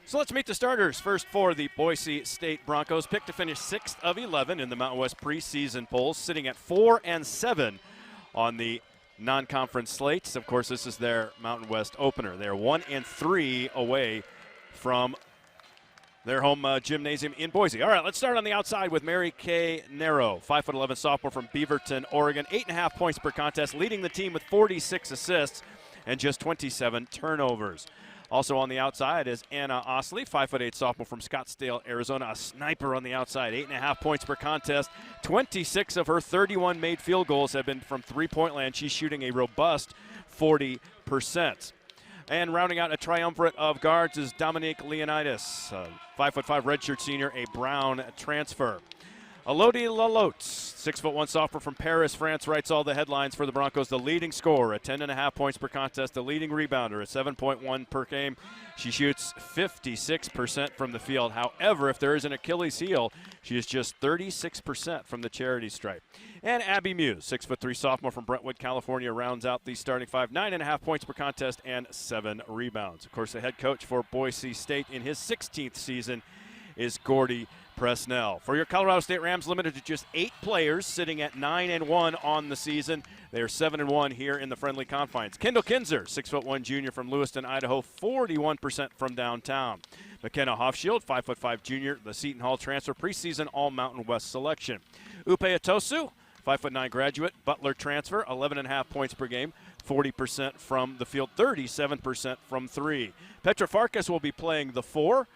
So let's meet the starters. First for the Boise State Broncos, picked to finish 6th of 11 in the Mountain West preseason polls, sitting at 4-7 on the non-conference slates. Of course, this is their Mountain West opener. They're 1-3 away from their home gymnasium in Boise. All right, let's start on the outside with Mary Kay Nero, 5'11" sophomore from Beaverton, Oregon. 8.5 points per contest, leading the team with 46 assists and just 27 turnovers. Also on the outside is Anna Osley, 5'8" sophomore from Scottsdale, Arizona. A sniper on the outside, 8.5 points per contest. 26 of her 31 made field goals have been from three-point land. She's shooting a robust 40%. And rounding out a triumvirate of guards is Dominique Leonidas, 5'5" redshirt senior, a Brown transfer. Elodie Lalotte, 6'1" sophomore from Paris, France, writes all the headlines for the Broncos. The leading scorer at 10.5 points per contest, the leading rebounder at 7.1 per game. She shoots 56% from the field. However, if there is an Achilles heel, she is just 36% from the charity stripe. And Abby Muse, 6'3" sophomore from Brentwood, California, rounds out the starting five. 9.5 points per contest and 7 rebounds. Of course, the head coach for Boise State in his 16th season is Gordy Presnell. For your Colorado State Rams, limited to just 8 players, sitting at 9-1 on the season. They are 7-1 here in the friendly confines. Kendall Kinzer, 6'1" junior from Lewiston, Idaho, 41% from downtown. McKenna Hofschild, 5'5" junior, the Seton Hall transfer, preseason All-Mountain West selection. Upe Atosu, 5'9" graduate, Butler transfer, 11.5 points per game, 40% from the field, 37% from three. Petra Farkas will be playing the 4.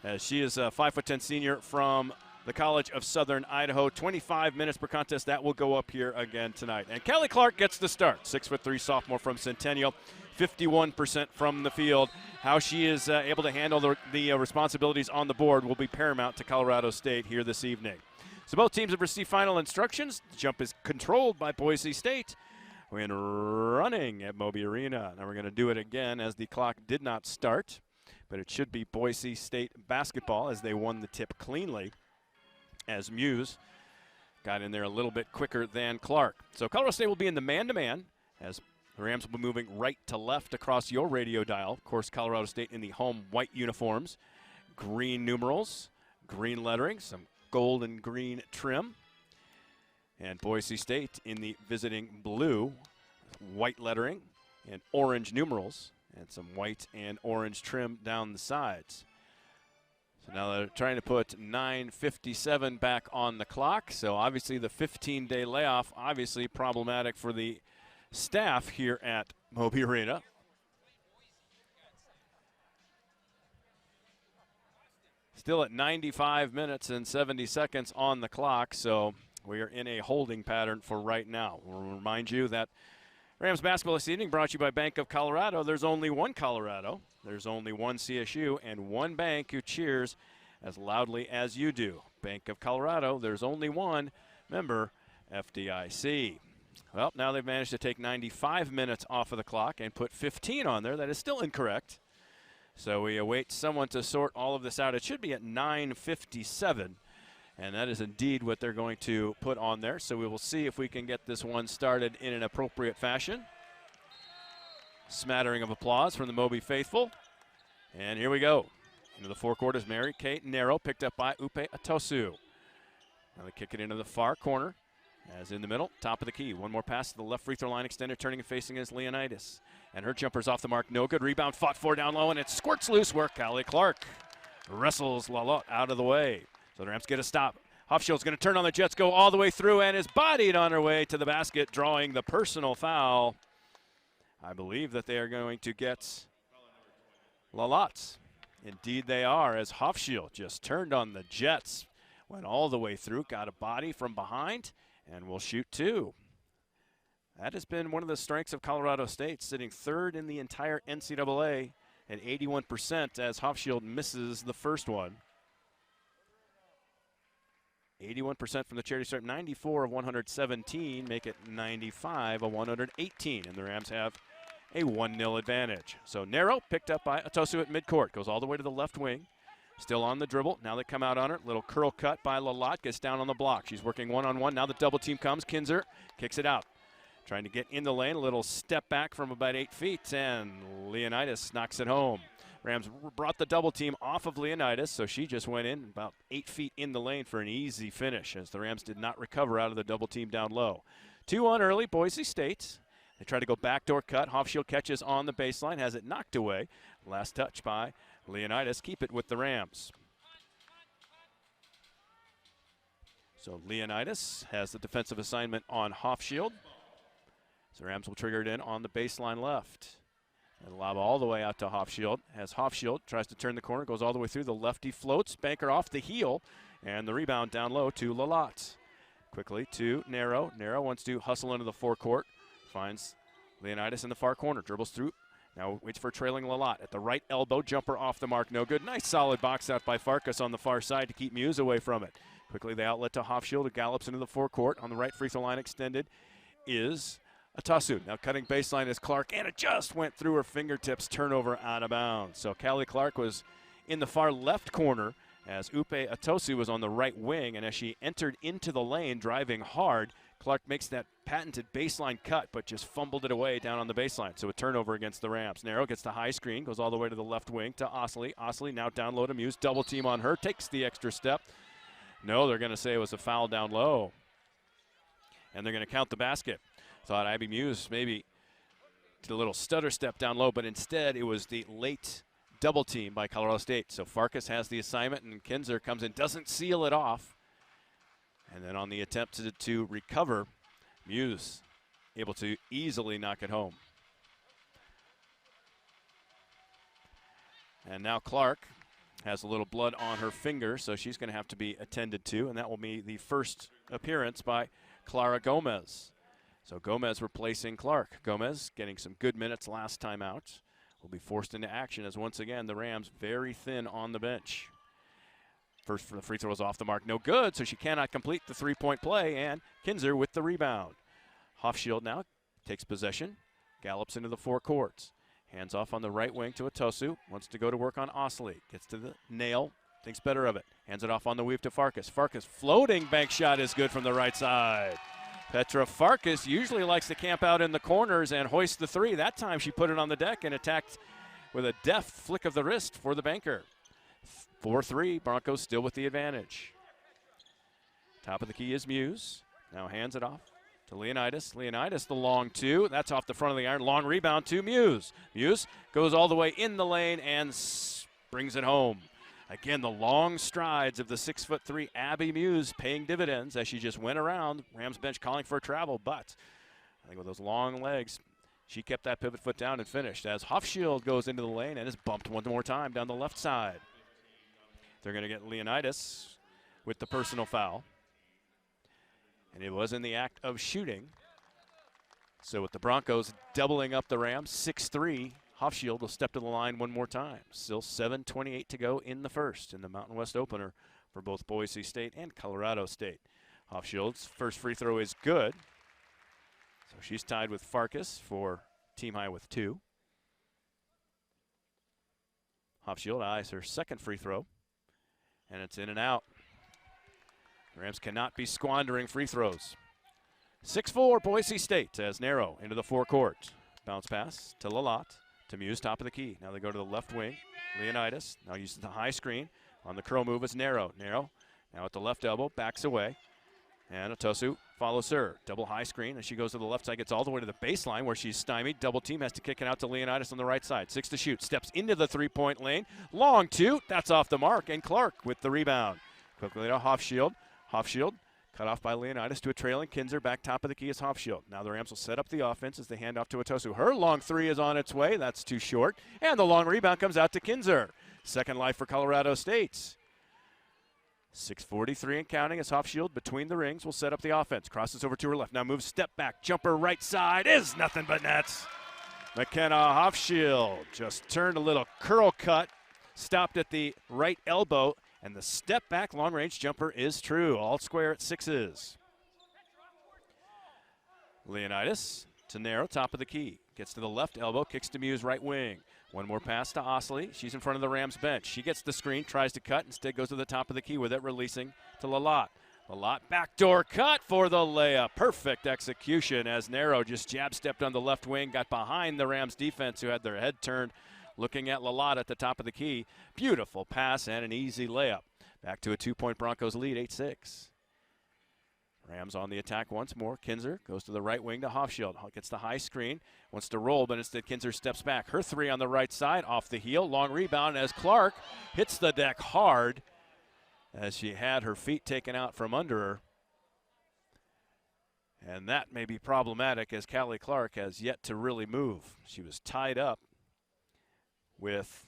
As she is a 5'10" senior from the College of Southern Idaho. 25 minutes per contest. That will go up here again tonight. And Kelly Clark gets the start. 6'3" sophomore from Centennial. 51% from the field. How she is able to handle the responsibilities on the board will be paramount to Colorado State here this evening. So both teams have received final instructions. The jump is controlled by Boise State. When running at Moby Arena. Now we're going to do it again as the clock did not start. But it should be Boise State basketball as they won the tip cleanly, as Muse got in there a little bit quicker than Clark. So Colorado State will be in the man-to-man as the Rams will be moving right to left across your radio dial. Of course, Colorado State in the home white uniforms, green numerals, green lettering, some gold and green trim. And Boise State in the visiting blue, white lettering and orange numerals. And some white and orange trim down the sides. So now they're trying to put 9:57 back on the clock. So obviously the 15-day layoff, obviously problematic for the staff here at Moby Arena. Still at 95 minutes and 70 seconds on the clock. So we are in a holding pattern for right now. We'll remind you that Rams basketball this evening brought to you by Bank of Colorado. There's only one Colorado, there's only one CSU, and one bank who cheers as loudly as you do. Bank of Colorado, there's only one, member FDIC. Well, now they've managed to take 95 minutes off of the clock and put 15 on there. That is still incorrect. So we await someone to sort all of this out. It should be at 9:57. And that is indeed what they're going to put on there. So we will see if we can get this one started in an appropriate fashion. Smattering of applause from the Moby faithful. And here we go. Into the forecourt is Mary Kay Nero, picked up by Upe Atosu. Now they kick it into the far corner. As in the middle, top of the key. One more pass to the left free throw line extender, turning and facing is Leonidas. And her jumper's off the mark, no good. Rebound fought for down low, and it squirts loose where Callie Clark wrestles Lalotte out of the way. So the Rams get a stop. Hofschild's going to turn on the Jets, go all the way through, and is bodied on her way to the basket, drawing the personal foul. I believe that they are going to get Lalotte. Indeed they are, as Hofschild just turned on the Jets, went all the way through, got a body from behind, and will shoot two. That has been one of the strengths of Colorado State, sitting third in the entire NCAA at 81% as Hofschild misses the first one. 81% from the charity stripe, 94 of 117, make it 95 of 118, and the Rams have a 1-0 advantage. So Nero picked up by Atosu at midcourt, goes all the way to the left wing, still on the dribble. Now they come out on her, little curl cut by Lalotte, gets down on the block. She's working one-on-one. Now the double team comes. Kinzer kicks it out, trying to get in the lane, a little step back from about 8 feet, and Leonidas knocks it home. Rams brought the double team off of Leonidas, so she just went in about 8 feet in the lane for an easy finish as the Rams did not recover out of the double team down low. 2-1 early, Boise State. They try to go backdoor cut. Hofschild catches on the baseline, has it knocked away. Last touch by Leonidas. Keep it with the Rams. So Leonidas has the defensive assignment on Hofschild. So Rams will trigger it in on the baseline left. And lob all the way out to Hofschild. As Hofschild tries to turn the corner, goes all the way through. The lefty floats. Banker off the heel. And the rebound down low to Lalat. Quickly to Narrow. Narrow wants to hustle into the forecourt. Finds Leonidas in the far corner. Dribbles through. Now waits for trailing Lalat. At the right elbow. Jumper off the mark. No good. Nice solid box out by Farkas on the far side to keep Muse away from it. Quickly the outlet to Hofschild, who gallops into the forecourt. On the right free throw line extended is Atasu. Now cutting baseline is Clark, and it just went through her fingertips. Turnover out of bounds. So Callie Clark was in the far left corner as Upe Atosu was on the right wing, and as she entered into the lane driving hard, Clark makes that patented baseline cut, but just fumbled it away down on the baseline. So a turnover against the Rams. Narrow gets the high screen, goes all the way to the left wing to Osley. Osley now down low to Muse. Double team on her, takes the extra step. No, they're going to say it was a foul down low. And they're going to count the basket. Thought Abby Muse maybe did a little stutter step down low, but instead it was the late double team by Colorado State. So Farkas has the assignment, and Kinzer comes in, doesn't seal it off. And then on the attempt to recover, Muse able to easily knock it home. And now Clark has a little blood on her finger, so she's going to have to be attended to, and that will be the first appearance by Clara Gomez. So Gomez replacing Clark. Gomez getting some good minutes last time out. Will be forced into action as once again the Rams very thin on the bench. First for the free throw is off the mark, no good, so she cannot complete the three-point play, and Kinzer with the rebound. Hofschild now takes possession, gallops into the forecourts. Hands off on the right wing to Atosu. Wants to go to work on Osley. Gets to the nail. Thinks better of it. Hands it off on the weave to Farkas. Farkas floating bank shot is good from the right side. Petra Farkas usually likes to camp out in the corners and hoist the three. That time she put it on the deck and attacked with a deft flick of the wrist for the banker. 4-3. Broncos still with the advantage. Top of the key is Muse. Now hands it off to Leonidas. Leonidas, the long two. That's off the front of the iron. Long rebound to Muse. Muse goes all the way in the lane and brings it home. Again, the long strides of the 6'3" Abby Muse paying dividends as she just went around. Rams bench calling for a travel, but I think with those long legs, she kept that pivot foot down and finished as Hofschild goes into the lane and is bumped one more time down the left side. They're going to get Leonidas with the personal foul. And it was in the act of shooting. So with the Broncos doubling up the Rams, 6-3, Hofschild will step to the line one more time. Still 7:28 to go in the first in the Mountain West opener for both Boise State and Colorado State. Hofschild's first free throw is good. So she's tied with Farkas for team high with 2. Hofschild eyes her second free throw, and it's in and out. The Rams cannot be squandering free throws. 6-4 Boise State as Narrow into the forecourt. Bounce pass to Lalat, to Muse, top of the key. Now they go to the left wing. Leonidas now uses the high screen. On the curl move is Narrow. Narrow now at the left elbow, backs away. And Atosu follows her. Double high screen as she goes to the left side, gets all the way to the baseline where she's stymied. Double team, has to kick it out to Leonidas on the right side. 6 to shoot, steps into the three-point lane. Long two, that's off the mark, and Clark with the rebound. Quickly to Hofschild. Hofschild cut off by Leonidas to a trailing Kinzer. Back top of the key is Hofschild. Now the Rams will set up the offense as they hand off to Atosu. Her long three is on its way. That's too short. And the long rebound comes out to Kinzer. Second life for Colorado State. 6:43 and counting as Hofschild between the rings will set up the offense. Crosses over to her left. Now moves step back. Jumper right side is nothing but nets. McKenna Hofschild just turned a little curl cut. Stopped at the right elbow. And the step back long range jumper is true. All square at 6s. Leonidas to Narrow, top of the key. Gets to the left elbow, kicks to Muse right wing. One more pass to Osley. She's in front of the Rams bench. She gets the screen, tries to cut, instead goes to the top of the key with it, releasing to Lalat. Lalat backdoor cut for the layup. Perfect execution as Narrow just jab stepped on the left wing, got behind the Rams defense who had their head turned looking at Lalott at the top of the key. Beautiful pass and an easy layup. Back to a 2-point Broncos lead, 8-6. Rams on the attack once more. Kinzer goes to the right wing to Hofschild. Gets the high screen. Wants to roll, but instead Kinzer steps back. Her three on the right side, off the heel. Long rebound as Clark hits the deck hard as she had her feet taken out from under her. And that may be problematic as Callie Clark has yet to really move. She was tied up with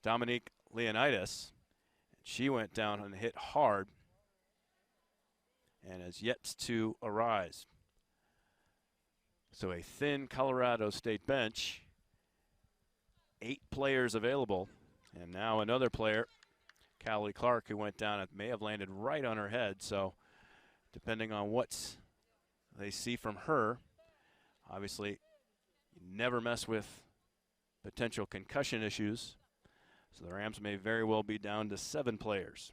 Dominique Leonidas. She went down and hit hard and has yet to arise. So a thin Colorado State bench, 8 players available, and now another player, Callie Clark, who went down and may have landed right on her head. So depending on what they see from her, obviously you never mess with potential concussion issues. So the Rams may very well be down to 7 players.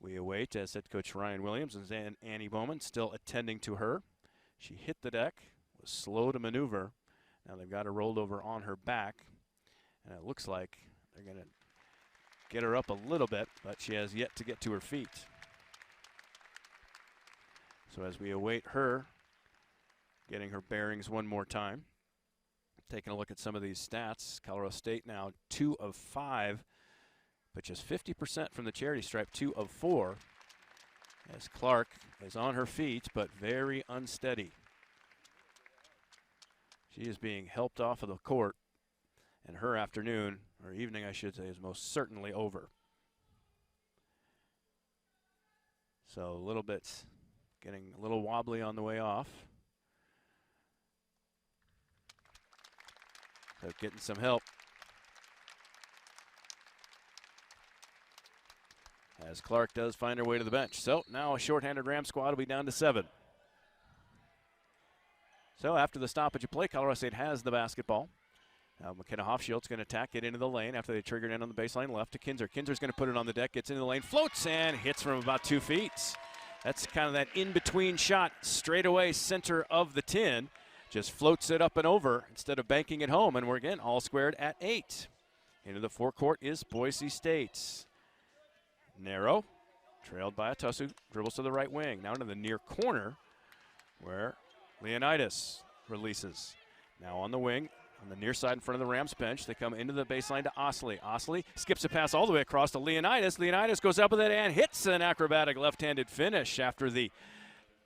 We await as head coach Ryan Williams and Annie Bowman still attending to her. She hit the deck, was slow to maneuver. Now they've got her rolled over on her back, and it looks like they're going to get her up a little bit, but she has yet to get to her feet. So as we await her getting her bearings one more time, taking a look at some of these stats, Colorado State now 2 of 5, but just 50% from the charity stripe, 2 of 4, as Clark is on her feet, but very unsteady. She is being helped off of the court, and her afternoon, or evening I should say, is most certainly over. So a little bit, getting a little wobbly on the way off. So getting some help as Clark does find her way to the bench. So now a shorthanded Ram squad will be down to 7. So after the stoppage of play, Colorado State has the basketball. Now McKenna Hofschild's going to attack it into the lane after they triggered in on the baseline left to Kinzer. Kinzer's going to put it on the deck, gets into the lane, floats, and hits from about 2 feet. That's kind of that in-between shot, straight away center of the tin. Just floats it up and over instead of banking it home, and we're again all squared at 8. Into the forecourt is Boise State. Narrow, trailed by Atusu, dribbles to the right wing. Now into the near corner where Leonidas releases. Now on the wing, on the near side in front of the Rams bench, they come into the baseline to Osley. Osley skips a pass all the way across to Leonidas. Leonidas goes up with it and hits an acrobatic left-handed finish after the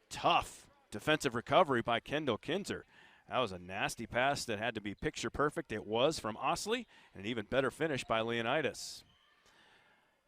tough defensive recovery by Kendall Kinzer. That was a nasty pass that had to be picture perfect. It was from Osley, and an even better finish by Leonidas.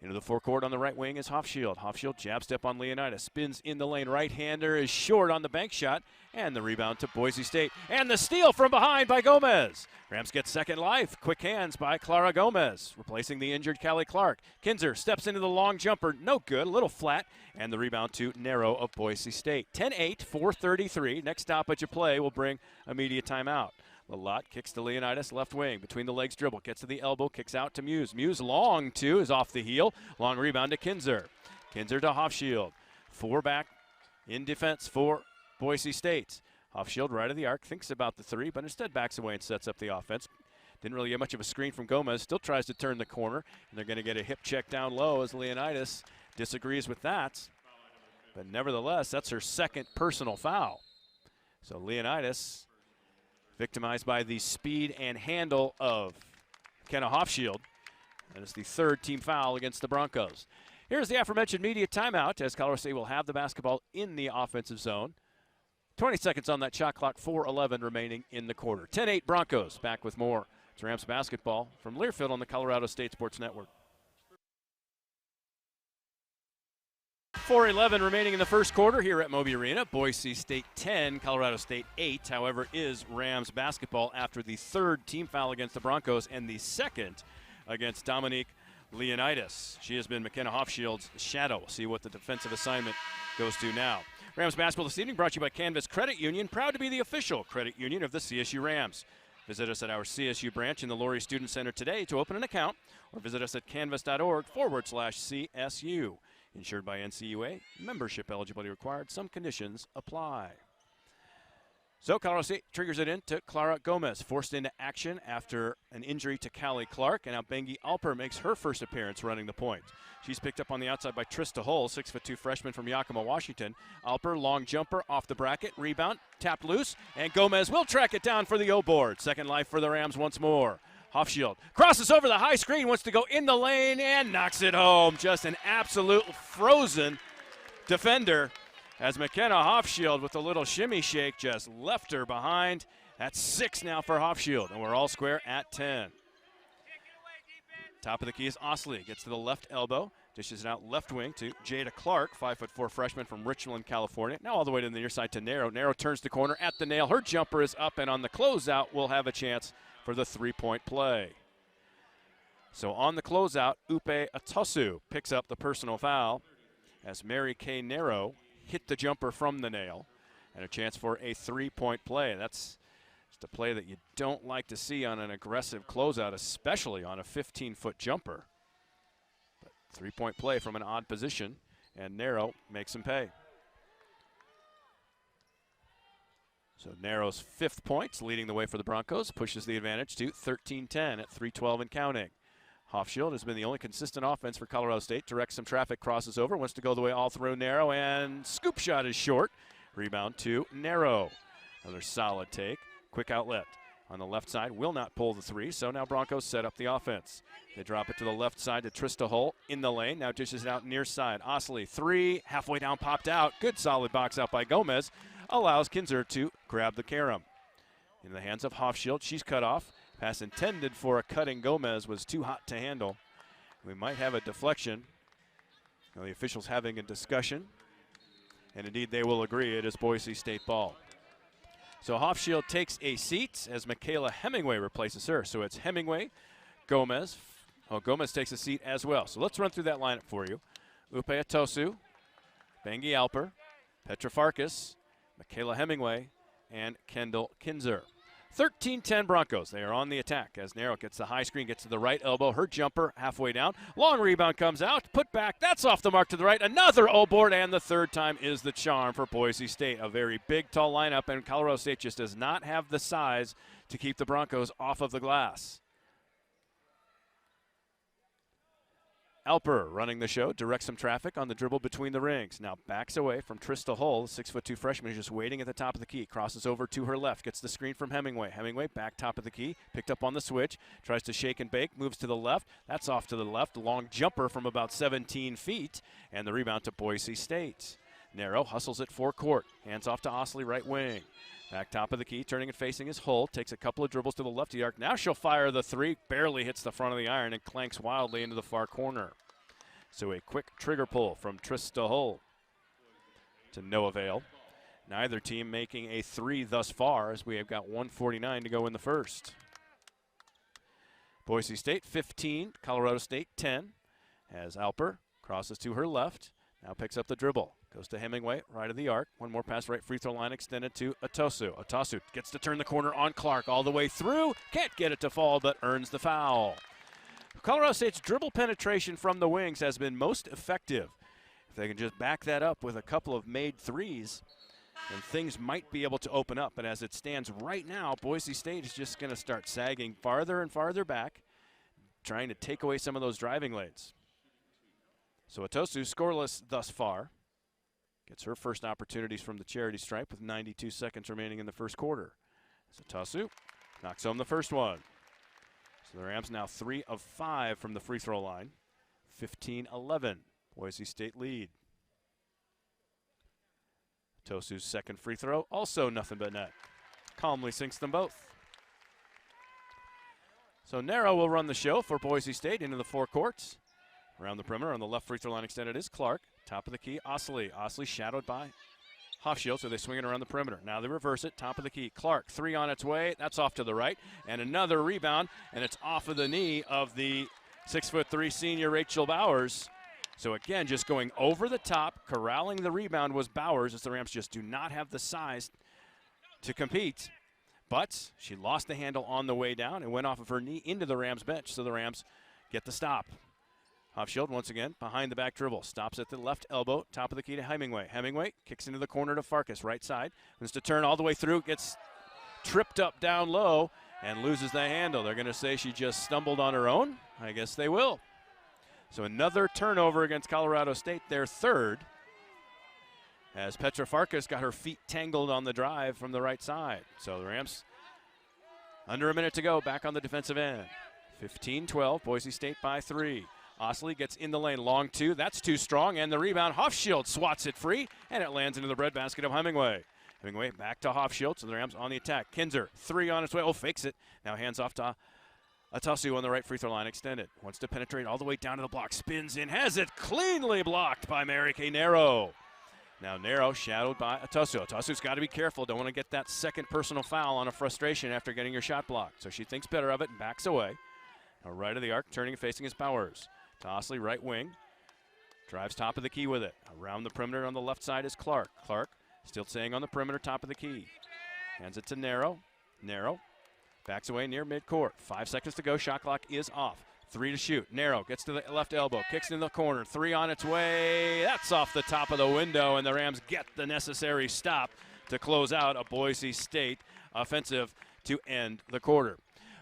Into the forecourt on the right wing is Hofschild. Hofschild jab step on Leonidas. Spins in the lane. Right-hander is short on the bank shot. And the rebound to Boise State. And the steal from behind by Gomez. Rams get second life. Quick hands by Clara Gomez, replacing the injured Callie Clark. Kinzer steps into the long jumper. No good. A little flat. And the rebound to Narrow of Boise State. 10-8, 4:33. Next stoppage of play will bring immediate timeout. Lalott kicks to Leonidas, left wing, between the legs dribble, gets to the elbow, kicks out to Muse. Muse long two is off the heel. Long rebound to Kinzer. Kinzer to Hofschild. 4 back in defense for Boise State. Hofschild right of the arc, thinks about the 3, but instead backs away and sets up the offense. Didn't really get much of a screen from Gomez, still tries to turn the corner, and they're going to get a hip check down low as Leonidas disagrees with that. But nevertheless, that's her second personal foul. So Leonidas victimized by the speed and handle of Kenna Hofschild. And it's the 3rd team foul against the Broncos. Here's the aforementioned media timeout as Colorado State will have the basketball in the offensive zone. 20 seconds on that shot clock, 4:11 remaining in the quarter. 10-8 Broncos, back with more. It's Rams basketball from Learfield on the Colorado State Sports Network. 4:11 remaining in the first quarter here at Moby Arena. Boise State 10, Colorado State 8. However, is Rams basketball after the 3rd team foul against the Broncos and the 2nd against Dominique Leonidas. She has been McKenna Hofschild's shadow. We'll see what the defensive assignment goes to now. Rams basketball this evening brought to you by Canvas Credit Union, proud to be the official credit union of the CSU Rams. Visit us at our CSU branch in the Laurie Student Center today to open an account, or visit us at canvas.org/CSU. Insured by NCAAW, membership eligibility required. Some conditions apply. So Colorado State triggers it in to Clara Gomez, forced into action after an injury to Callie Clark, and now Bengi Alper makes her first appearance running the point. She's picked up on the outside by Trista Hull, 6'2" freshman from Yakima, Washington. Alper, long jumper off the bracket, rebound, tapped loose, and Gomez will track it down for the O-board. Second life for the Rams once more. Hofschild crosses over the high screen, wants to go in the lane, and knocks it home. Just an absolute frozen defender, as McKenna Hofschild with a little shimmy shake just left her behind. That's 6 now for Hofschild, and we're all square at 10. Top of the key is Osley. Gets to the left elbow, dishes it out left wing to Jada Clark, 5'4" freshman from Richland, California. Now all the way to the near side to Narrow. Narrow turns the corner at the nail. Her jumper is up, and on the closeout, we'll have a chance for the three-point play. So on the closeout, Upe Atosu picks up the personal foul as Mary Kay Narrow hit the jumper from the nail, and a chance for a three-point play. That's just a play that you don't like to see on an aggressive closeout, especially on a 15-foot jumper. But three-point play from an odd position, and Narrow makes him pay. So Narrow's 5th points, leading the way for the Broncos, pushes the advantage to 13-10 at 3:12 and counting. Hofschild has been the only consistent offense for Colorado State. Directs some traffic, crosses over, wants to go the way all through Narrow, and scoop shot is short. Rebound to Narrow. Another solid take. Quick outlet on the left side. Will not pull the three, so now Broncos set up the offense. They drop it to the left side to Trista Hull in the lane. Now dishes it out near side. Osley, 3, halfway down, popped out. Good solid box out by Gomez. Allows Kinzer to grab the carom. In the hands of Hofschild, she's cut off. Pass intended for a cutting Gomez was too hot to handle. We might have a deflection. Now the officials having a discussion, and indeed they will agree. It is Boise State ball. So Hofschild takes a seat as Michaela Hemingway replaces her. So it's Hemingway, Gomez. Oh, Gomez takes a seat as well. So let's run through that lineup for you. Upe Atosu, Bengi Alper, Petra Farkas, Michaela Hemingway, and Kendall Kinzer. 13-10 Broncos. They are on the attack as Narrow gets the high screen, gets to the right elbow. Her jumper halfway down. Long rebound comes out. Put back. That's off the mark to the right. Another O-board, and the third time is the charm for Boise State. A very big, tall lineup, and Colorado State just does not have the size to keep the Broncos off of the glass. Alper running the show, directs some traffic on the dribble between the rings. Now backs away from Trista Hull, 6'2" freshman, who's just waiting at the top of the key. Crosses over to her left, gets the screen from Hemingway. Hemingway back top of the key, picked up on the switch, tries to shake and bake, moves to the left. That's off to the left. Long jumper from about 17 feet, and the rebound to Boise State. Narrow hustles it forecourt, hands off to Osley, right wing. Back top of the key, turning and facing his Hull, takes a couple of dribbles to the left of the arc. Now she'll fire the three, barely hits the front of the iron and clanks wildly into the far corner. So a quick trigger pull from Trista Hull to no avail. Neither team making a three thus far, as we have got 1:49 to go in the first. Boise State 15, Colorado State 10, as Alper crosses to her left, now picks up the dribble. Goes to Hemingway, right of the arc. One more pass, right free throw line extended to Atosu. Atosu gets to turn the corner on Clark all the way through. Can't get it to fall, but earns the foul. Colorado State's dribble penetration from the wings has been most effective. If they can just back that up with a couple of made threes, then things might be able to open up. But as it stands right now, Boise State is just going to start sagging farther and farther back, trying to take away some of those driving lanes. So Atosu scoreless thus far. Gets her first opportunities from the charity stripe with 92 seconds remaining in the first quarter. So Atosu knocks home the first one. So the Rams now 3 of 5 from the free throw line. 15-11, Boise State lead. Tosu's second free throw, also nothing but net. Calmly sinks them both. So Narrow will run the show for Boise State into the forecourts. Around the perimeter on the left free throw line extended is Clark. Top of the key, Osley. Osley shadowed by Hofschild, so they swing it around the perimeter. Now they reverse it, top of the key. Clark, 3 on its way. That's off to the right. And another rebound, and it's off of the knee of the 6'3" senior Rachel Bowers. So again, just going over the top, corralling the rebound was Bowers, as the Rams just do not have the size to compete. But she lost the handle on the way down and went off of her knee into the Rams bench, so the Rams get the stop. Hofschild once again behind the back dribble. Stops at the left elbow. Top of the key to Hemingway. Hemingway kicks into the corner to Farkas. Right side. Wants to turn all the way through. Gets tripped up down low and loses the handle. They're going to say she just stumbled on her own. I guess they will. So another turnover against Colorado State, their third, as Petra Farkas got her feet tangled on the drive from the right side. So the Rams, under a minute to go, back on the defensive end. 15-12, Boise State by 3. Osley gets in the lane, long two. That's too strong, and the rebound. Hofschild swats it free, and it lands into the breadbasket of Hemingway. Hemingway back to Hofschild, so the Rams on the attack. Kinzer, three on its way. Oh, fakes it. Now hands off to Atasu on the right free throw line, extended. Wants to penetrate all the way down to the block. Spins in, has it cleanly blocked by Mary Kay Nero. Now Nero shadowed by Atasu. Atasu's got to be careful. Don't want to get that second personal foul on a frustration after getting your shot blocked. So she thinks better of it and backs away. Now right of the arc, turning and facing his Bowers. To Osley, right wing. Drives top of the key with it. Around the perimeter on the left side is Clark. Clark still staying on the perimeter, top of the key. Hands it to Nero. Nero backs away near midcourt. 5 seconds to go. Shot clock is off. 3 to shoot. Nero gets to the left elbow. Kicks in the corner. 3 on its way. That's off the top of the window, and the Rams get the necessary stop to close out a Boise State offensive to end the quarter.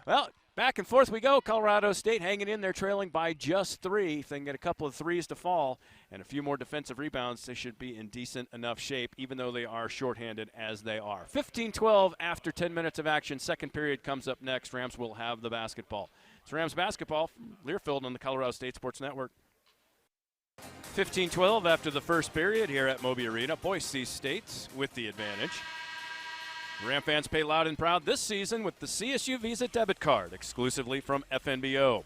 Well, back and forth we go. Colorado State hanging in there, trailing by just 3. If they can get a couple of threes to fall and a few more defensive rebounds, they should be in decent enough shape, even though they are shorthanded as they are. 15-12 after 10 minutes of action. Second period comes up next. Rams will have the basketball. It's Rams basketball from Learfield on the Colorado State Sports Network. 15-12 after the first period here at Moby Arena. Boise State with the advantage. Ram fans pay loud and proud this season with the CSU Visa debit card, exclusively from FNBO.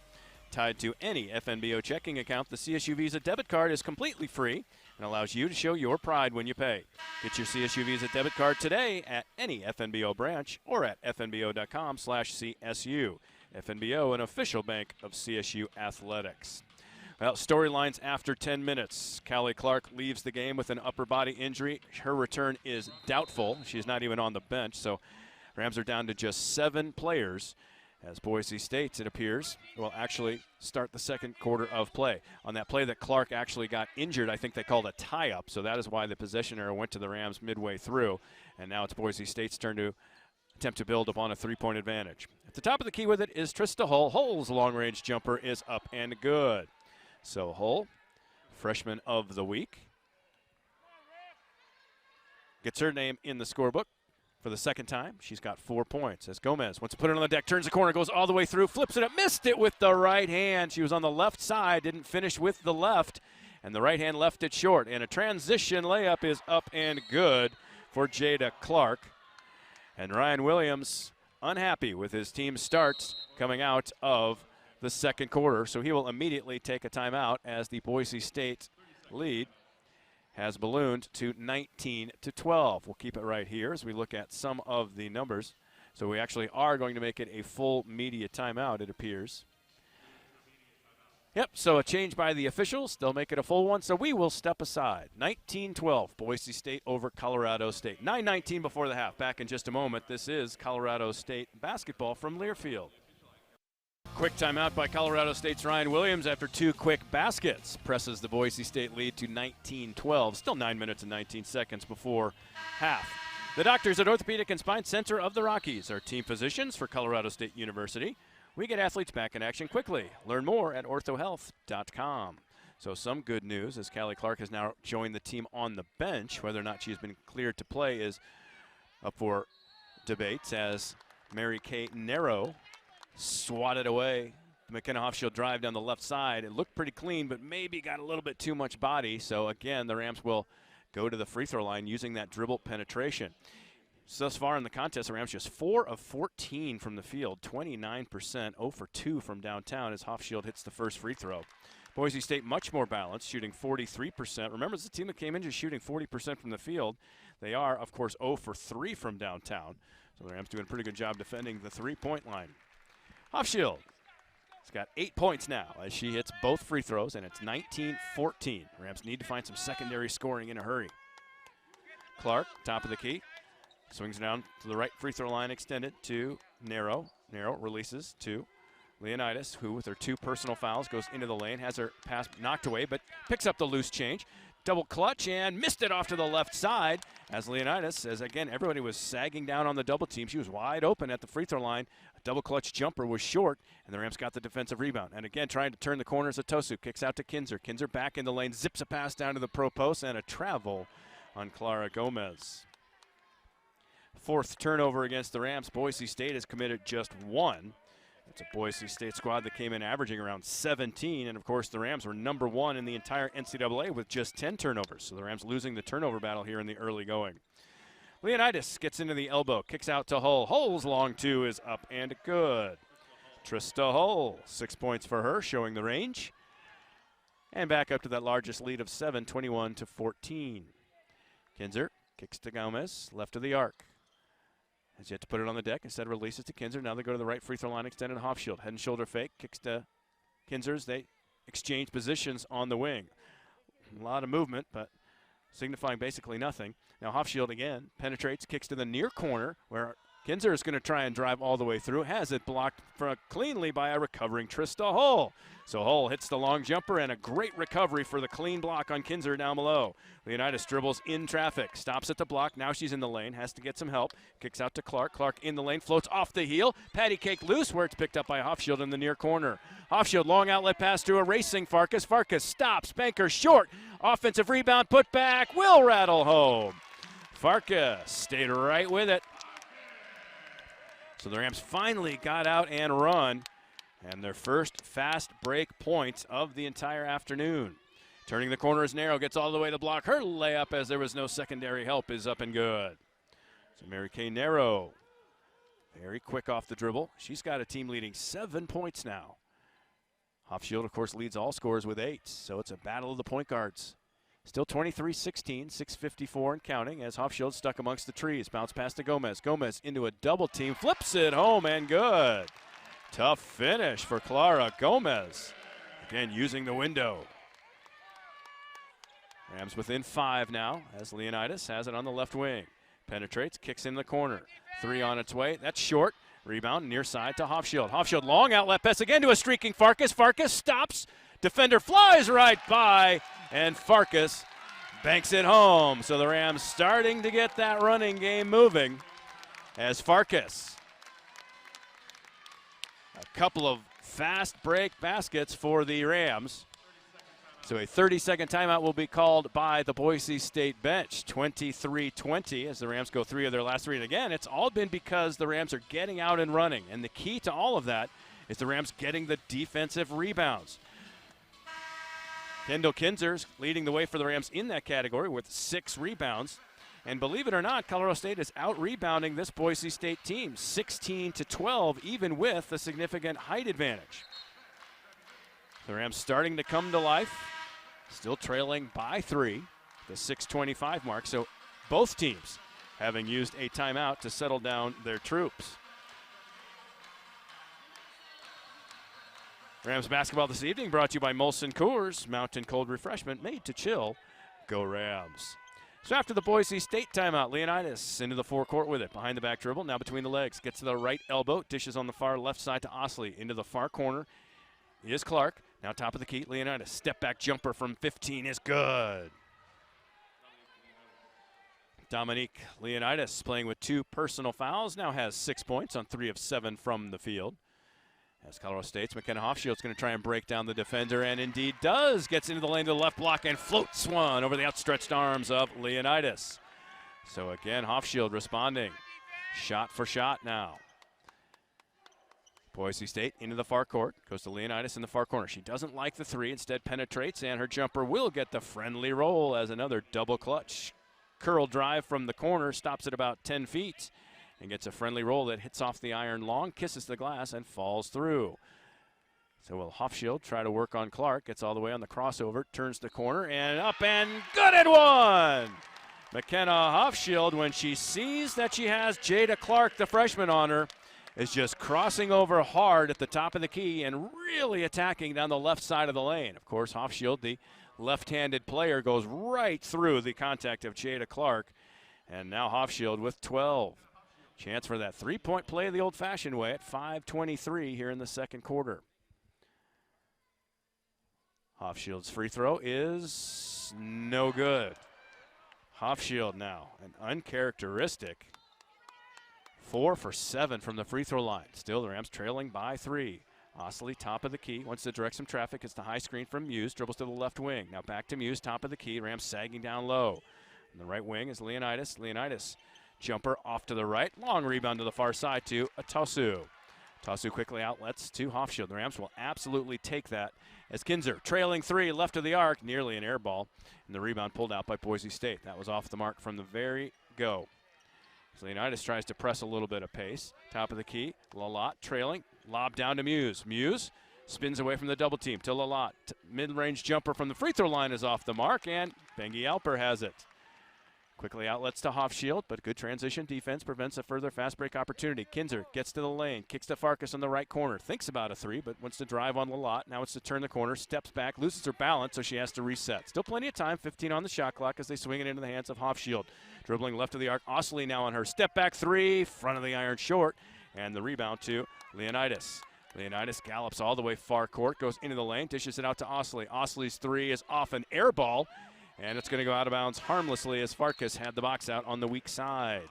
Tied to any FNBO checking account, the CSU Visa debit card is completely free and allows you to show your pride when you pay. Get your CSU Visa debit card today at any FNBO branch or at fnbo.com/CSU. FNBO, an official bank of CSU Athletics. Well, storylines after 10 minutes. Callie Clark leaves the game with an upper body injury. Her return is doubtful. She's not even on the bench, so Rams are down to just 7 players as Boise State, it appears, will actually start the second quarter of play. On that play that Clark actually got injured, I think they called a tie-up, so that is why the possession error went to the Rams midway through, and now it's Boise State's turn to attempt to build upon a 3-point advantage. At the top of the key with it is Trista Hull. Hull's long-range jumper is up and good. So Hull, freshman of the week, gets her name in the scorebook for the second time. She's got 4 points as Gomez wants to put it on the deck, turns the corner, goes all the way through, flips it up, missed it with the right hand. She was on the left side, didn't finish with the left, and the right hand left it short. And a transition layup is up and good for Jada Clark. And Ryan Williams unhappy with his team's starts coming out of the second quarter, so he will immediately take a timeout as the Boise State lead has ballooned to 19-12. We'll keep it right here as we look at some of the numbers. So we actually are going to make it a full media timeout, it appears. Yep, so a change by the officials. They'll make it a full one, so we will step aside. 19-12, Boise State over Colorado State. 9:19 before the half. Back in just a moment. This is Colorado State basketball from Learfield. Quick timeout by Colorado State's Ryan Williams after 2 quick baskets. Presses the Boise State lead to 19-12. Still 9 minutes and 19 seconds before half. The doctors at Orthopedic and Spine Center of the Rockies are team physicians for Colorado State University. We get athletes back in action quickly. Learn more at orthohealth.com. So some good news as Callie Clark has now joined the team on the bench. Whether or not she's been cleared to play is up for debate as Mary Kay Nero swatted away. McKenna Hofschild drive down the left side. It looked pretty clean, but maybe got a little bit too much body. So again, the Rams will go to the free throw line using that dribble penetration. So thus far in the contest, the Rams just 4 of 14 from the field, 29%, 0 for 2 from downtown as Hofschild hits the first free throw. Boise State much more balanced, shooting 43%. Remember, it's a team that came in just shooting 40% from the field. They are, of course, 0 for 3 from downtown. So the Rams doing a pretty good job defending the three-point line. Hofschild has got 8 points now as she hits both free throws, and it's 19-14. Rams need to find some secondary scoring in a hurry. Clark, top of the key, swings down to the right free throw line, extended to Nero. Nero releases to Leonidas, who with her 2 personal fouls goes into the lane, has her pass knocked away, but picks up the loose change. Double clutch and missed it off to the left side as Leonidas, as again, everybody was sagging down on the double team. She was wide open at the free throw line. A double clutch jumper was short, and the Rams got the defensive rebound. And again, trying to turn the corner is Tosu. Kicks out to Kinzer. Kinzer back in the lane, zips a pass down to the pro post, and a travel on Clara Gomez. 4th turnover against the Rams. Boise State has committed just 1. It's a Boise State squad that came in averaging around 17, and of course the Rams were number 1 in the entire NCAA with just 10 turnovers. So the Rams losing the turnover battle here in the early going. Leonidas gets into the elbow, kicks out to Hull. Hull's long 2 is up and good. Trista Hull, 6 points for her, showing the range. And back up to that largest lead of 7, 21-14. Kinzer kicks to Gomez, left of the arc. Has yet to put it on the deck. Instead releases to Kinzer. Now they go to the right free throw line, extended Hofschild. Head and shoulder fake. Kicks to Kinzers. They exchange positions on the wing. A lot of movement, but signifying basically nothing. Now Hofschild again penetrates, kicks to the near corner where Kinzer is going to try and drive all the way through. Has it blocked cleanly by a recovering Trista Hull. So Hull hits the long jumper and a great recovery for the clean block on Kinzer down below. Leonidas dribbles in traffic, stops at the block. Now she's in the lane, has to get some help. Kicks out to Clark. Clark in the lane, floats off the heel. Patty cake loose where it's picked up by Hofschild in the near corner. Hofschild long outlet pass to a racing Farkas. Farkas stops, banker short. Offensive rebound, put back, will rattle home. Farkas stayed right with it. So the Rams finally got out and run, and their first fast break points of the entire afternoon. Turning the corner is Narrow, gets all the way to block. Her layup, as there was no secondary help, is up and good. So Mary Kay Narrow, very quick off the dribble. She's got a team leading 7 points now. Hofschild, of course, leads all scorers with 8, so it's a battle of the point guards. Still 23-16, 6:54 and counting as Hofschild stuck amongst the trees. Bounce pass to Gomez. Gomez into a double team, flips it home and good. Tough finish for Clara Gomez. Again, using the window. Rams within 5 now as Leonidas has it on the left wing. Penetrates, kicks in the corner. 3 on its way, that's short. Rebound near side to Hofschild. Hofschild long outlet pass again to a streaking Farkas. Farkas stops. Defender flies right by, and Farkas banks it home. So the Rams starting to get that running game moving as Farkas. A couple of fast break baskets for the Rams. So a 30-second timeout will be called by the Boise State bench. 23-20 as the Rams go 3 of their last 3. And again, it's all been because the Rams are getting out and running. And the key to all of that is the Rams getting the defensive rebounds. Kendall Kinzer's leading the way for the Rams in that category with 6 rebounds. And believe it or not, Colorado State is out-rebounding this Boise State team, 16-12, even with a significant height advantage. The Rams starting to come to life, still trailing by 3, the 6:25 mark. So both teams having used a timeout to settle down their troops. Rams basketball this evening brought to you by Molson Coors, mountain cold refreshment made to chill. Go Rams. So after the Boise State timeout, Leonidas into the forecourt with it. Behind the back dribble, now between the legs. Gets to the right elbow, dishes on the far left side to Osley. Into the far corner is Clark. Now top of the key, Leonidas. Step back jumper from 15 is good. Dominique Leonidas playing with 2 personal fouls. Now has 6 points on 3 of 7 from the field. As Colorado State's McKenna Hofschild's going to try and break down the defender, and indeed does. Gets into the lane to the left block and floats one over the outstretched arms of Leonidas. So again, Hofschild responding. Shot for shot now. Boise State into the far court. Goes to Leonidas in the far corner. She doesn't like the 3, instead penetrates, and her jumper will get the friendly roll as another double clutch. Curl drive from the corner, stops at about 10 feet. And gets a friendly roll that hits off the iron long, kisses the glass, and falls through. So will Hofschild try to work on Clark. Gets all the way on the crossover, turns the corner, and up and good at one! McKenna Hofschild, when she sees that she has Jada Clark, the freshman, on her, is just crossing over hard at the top of the key and really attacking down the left side of the lane. Of course, Hofschild, the left-handed player, goes right through the contact of Jada Clark. And now Hofschild with 12. Chance for that three-point play the old-fashioned way at 5:23 here in the second quarter. Hofschild's free throw is no good. Hofschild now, an uncharacteristic 4 for 7 from the free throw line. Still, the Rams trailing by 3. Osley, top of the key, wants to direct some traffic. It's the high screen from Muse, dribbles to the left wing. Now back to Muse, top of the key. Rams sagging down low. On the right wing is Leonidas. Leonidas, jumper off to the right. Long rebound to the far side to Atosu. Atosu quickly outlets to Hofschild. The Rams will absolutely take that as Kinzer, trailing 3, left of the arc, nearly an air ball. And the rebound pulled out by Boise State. That was off the mark from the very go. Leonidas tries to press a little bit of pace. Top of the key, Lalott trailing. Lob down to Muse. Muse spins away from the double team to Lalott. Mid-range jumper from the free throw line is off the mark, and Bengi Alper has it. Quickly outlets to Hofschild, but good transition defense prevents a further fast break opportunity. Kinzer gets to the lane, kicks to Farkas on the right corner. Thinks about a 3, but wants to drive on Lalott. Now it's to turn the corner, steps back, loses her balance, so she has to reset. Still plenty of time, 15 on the shot clock as they swing it into the hands of Hofschild. Dribbling left of the arc, Osley now on her step back 3, front of the iron short, and the rebound to Leonidas. Leonidas gallops all the way far court, goes into the lane, dishes it out to Osley. Osley's 3 is off an air ball, and it's going to go out of bounds harmlessly as Farkas had the box out on the weak side.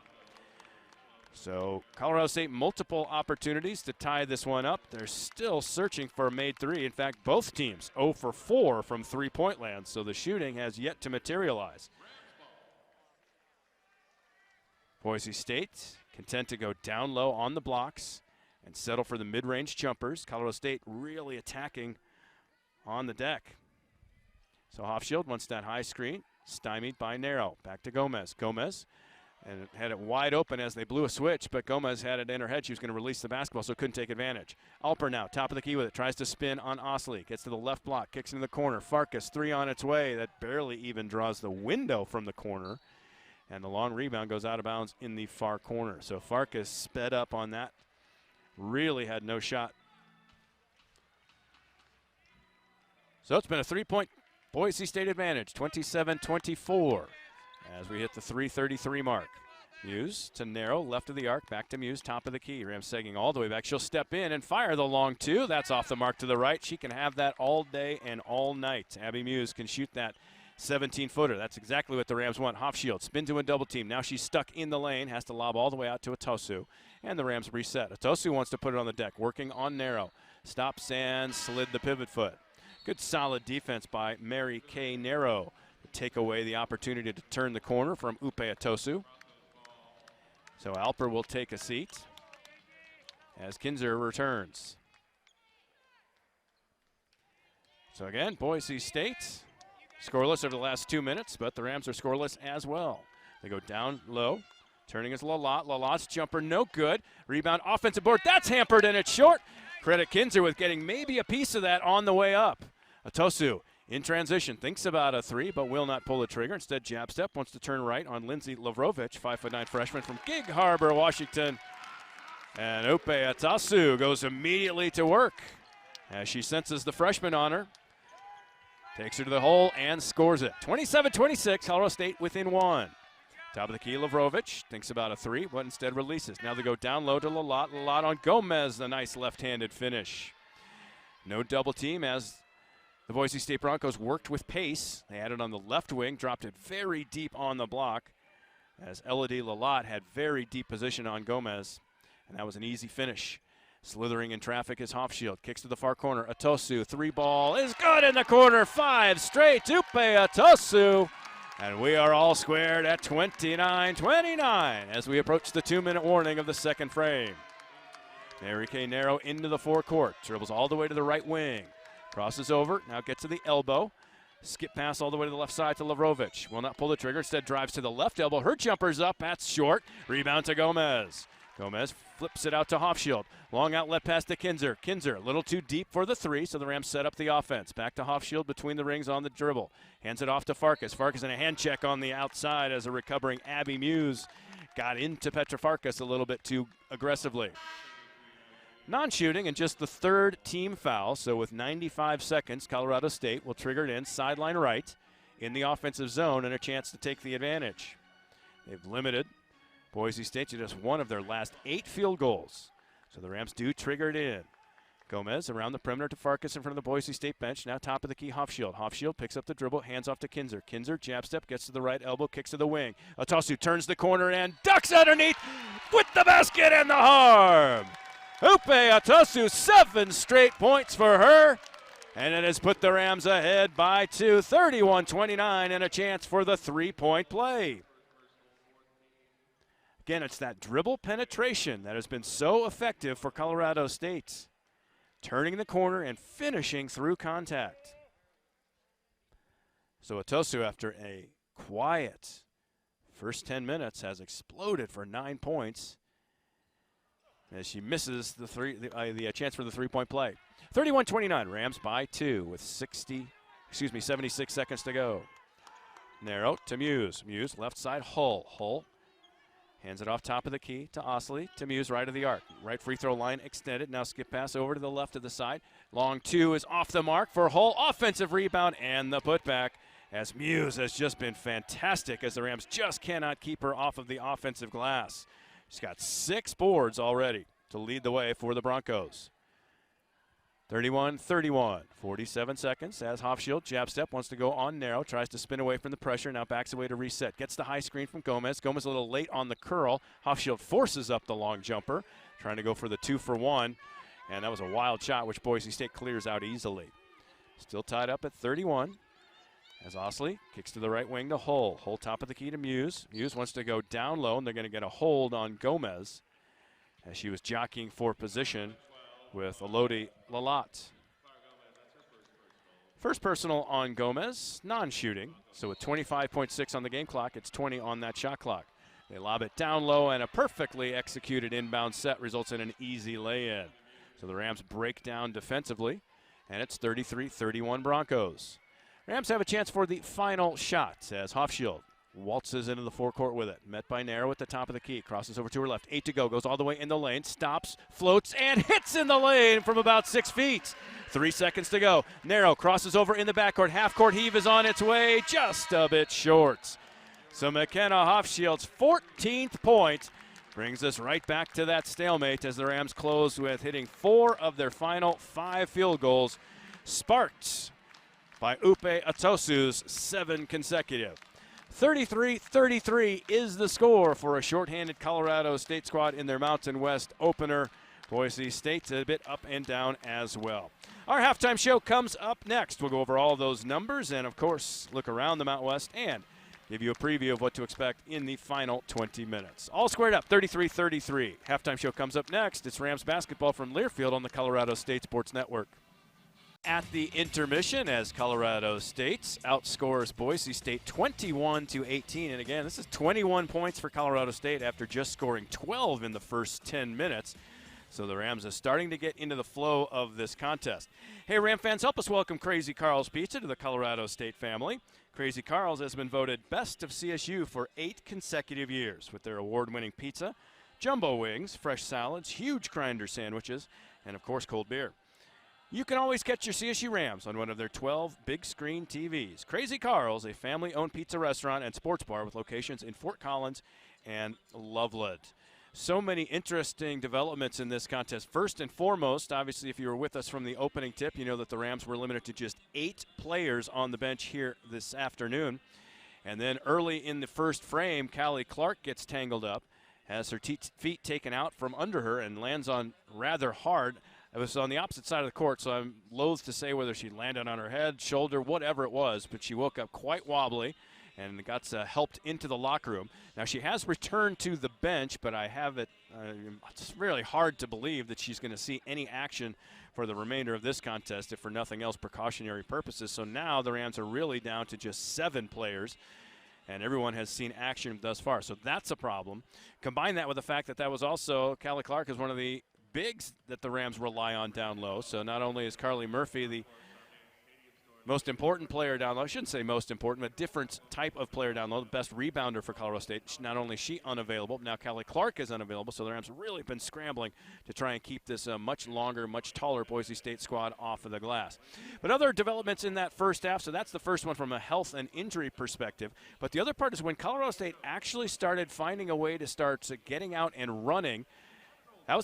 So Colorado State multiple opportunities to tie this one up. They're still searching for a made 3. In fact, both teams 0 for 4 from three-point land, so the shooting has yet to materialize. Boise State content to go down low on the blocks and settle for the mid-range jumpers. Colorado State really attacking on the deck. So Hofschild wants that high screen, stymied by Narrow. Back to Gomez. Gomez and had it wide open as they blew a switch, but Gomez had it in her head. She was going to release the basketball, so couldn't take advantage. Alper now, top of the key with it, tries to spin on Osley. Gets to the left block, kicks into the corner. Farkas, 3 on its way. That barely even draws the window from the corner. And the long rebound goes out of bounds in the far corner. So Farkas sped up on that. Really had no shot. So it's been a 3-point Boise State advantage, 27-24, as we hit the 3:33 mark. Muse to Narrow, left of the arc, back to Muse, top of the key. Rams sagging all the way back. She'll step in and fire the long 2. That's off the mark to the right. She can have that all day and all night. Abby Muse can shoot that 17-footer. That's exactly what the Rams want. Hofschild spin to a double team. Now she's stuck in the lane, has to lob all the way out to Atosu, and the Rams reset. Atosu wants to put it on the deck, working on Narrow. Stops and slid the pivot foot. Good solid defense by Mary Kay Narrow to take away the opportunity to turn the corner from Upe Atosu. So Alper will take a seat as Kinzer returns. So again, Boise State scoreless over the last 2 minutes, but the Rams are scoreless as well. They go down low, turning as Lalott. Lalott's jumper no good. Rebound, offensive board. That's hampered and it's short. Credit Kinzer with getting maybe a piece of that on the way up. Atosu in transition, thinks about a 3, but will not pull the trigger. Instead, jab step, wants to turn right on Lindsay Lavrovich, 5'9" freshman from Gig Harbor, Washington. And Upe Atosu goes immediately to work as she senses the freshman on her. Takes her to the hole and scores it. 27-26, Colorado State within 1. Top of the key, Lavrovich thinks about a 3, but instead releases. Now they go down low to Lalott. Lalott on Gomez, the nice left-handed finish. No double team as the Boise State Broncos worked with pace. They had it on the left wing, dropped it very deep on the block as Elodie Lalott had very deep position on Gomez, and that was an easy finish. Slithering in traffic is Hofschild. Kicks to the far corner. Atosu, 3-ball is good in the corner. 5 straight. Upe Atosu. And we are all squared at 29-29 as we approach the 2-minute warning of the second frame. Mary Kay Narrow into the forecourt. Dribbles all the way to the right wing. Crosses over. Now gets to the elbow. Skip pass all the way to the left side to Lavrovich. Will not pull the trigger. Instead drives to the left elbow. Her jumper's up. That's short. Rebound to Gomez. Gomez flips it out to Hofschild. Long outlet pass to Kinzer. Kinzer a little too deep for the 3, so the Rams set up the offense. Back to Hofschild between the rings on the dribble. Hands it off to Farkas. Farkas in a hand check on the outside as a recovering Abby Muse got into Petra Farkas a little bit too aggressively. Non-shooting and just the 3rd team foul, so with 95 seconds, Colorado State will trigger it in sideline right in the offensive zone and a chance to take the advantage. They've limited Boise State to just one of their last 8 field goals. So the Rams do trigger it in. Gomez around the perimeter to Farkas in front of the Boise State bench. Now top of the key, Hofschild. Hofschild picks up the dribble, hands off to Kinzer. Kinzer, jab step, gets to the right elbow, kicks to the wing. Atasu turns the corner and ducks underneath with the basket and the harm. Upe Atasu, 7 straight points for her. And it has put the Rams ahead by 2, 31-29, and a chance for the 3-point play. Again, it's that dribble penetration that has been so effective for Colorado State. Turning the corner and finishing through contact. So Atosu, after a quiet first 10 minutes, has exploded for 9 points as she misses the chance for the 3-point play. 31-29, Rams by 2 with 76 seconds to go. Narrow to Muse. Muse, left side, Hull. Hull hands it off top of the key to Osley, to Muse, right of the arc. Right free throw line extended. Now skip pass over to the left of the side. Long 2 is off the mark for Hull. Offensive rebound and the putback, as Muse has just been fantastic as the Rams just cannot keep her off of the offensive glass. She's got 6 boards already to lead the way for the Broncos. 31-31, 47 seconds as Hofschild, jab step, wants to go on narrow, tries to spin away from the pressure, now backs away to reset. Gets the high screen from Gomez. Gomez a little late on the curl. Hofschild forces up the long jumper, trying to go for the 2-for-1, and that was a wild shot, which Boise State clears out easily. Still tied up at 31 as Osley kicks to the right wing to Hull. Hull top of the key to Muse. Muse wants to go down low, and they're going to get a hold on Gomez as she was jockeying for position with Elodie Lalat. First personal on Gomez, non-shooting. So with 25.6 on the game clock, it's 20 on that shot clock. They lob it down low, and a perfectly executed inbound set results in an easy lay-in. So the Rams break down defensively, and it's 33-31 Broncos. Rams have a chance for the final shot as Hofschild waltzes into the forecourt with it. Met by Narrow at the top of the key. Crosses over to her left. 8 to go. Goes all the way in the lane. Stops, floats, and hits in the lane from about 6 feet. 3 seconds to go. Narrow crosses over in the backcourt. Half-court heave is on its way. Just a bit short. So McKenna Hofschild's 14th point brings us right back to that stalemate as the Rams close with hitting 4 of their final 5 field goals, sparked by Upe Atosu's 7 consecutive. 33-33 is the score for a shorthanded Colorado State squad in their Mountain West opener. Boise State's a bit up and down as well. Our halftime show comes up next. We'll go over all those numbers and, of course, look around the Mountain West and give you a preview of what to expect in the final 20 minutes. All squared up, 33-33. Halftime show comes up next. It's Rams basketball from Learfield on the Colorado State Sports Network. At the intermission, as Colorado State outscores Boise State 21-18. And again, this is 21 points for Colorado State after just scoring 12 in the first 10 minutes. So the Rams are starting to get into the flow of this contest. Hey, Ram fans, help us welcome Crazy Carl's Pizza to the Colorado State family. Crazy Carl's has been voted Best of CSU for 8 consecutive years with their award-winning pizza, jumbo wings, fresh salads, huge grinder sandwiches, and, of course, cold beer. You can always catch your CSU Rams on one of their 12 big-screen TVs. Crazy Carl's, a family-owned pizza restaurant and sports bar with locations in Fort Collins and Loveland. So many interesting developments in this contest. First and foremost, obviously, if you were with us from the opening tip, you know that the Rams were limited to just 8 players on the bench here this afternoon. And then early in the first frame, Callie Clark gets tangled up, has her feet taken out from under her, and lands on rather hard. It was on the opposite side of the court, so I'm loath to say whether she landed on her head, shoulder, whatever it was, but she woke up quite wobbly and got helped into the locker room. Now, she has returned to the bench, but I have it's really hard to believe that she's going to see any action for the remainder of this contest, if for nothing else, precautionary purposes. So now the Rams are really down to just 7 players, and everyone has seen action thus far. So that's a problem. Combine that with the fact that was also, Callie Clark is one of the bigs that the Rams rely on down low. So not only is Carly Murphy the most important player down low. I shouldn't say most important, but different type of player down low. The best rebounder for Colorado State. Not only is she unavailable, now Callie Clark is unavailable, so the Rams have really been scrambling to try and keep this much longer, much taller Boise State squad off of the glass. But other developments in that first half, so that's the first one from a health and injury perspective. But the other part is when Colorado State actually started finding a way to start getting out and running. That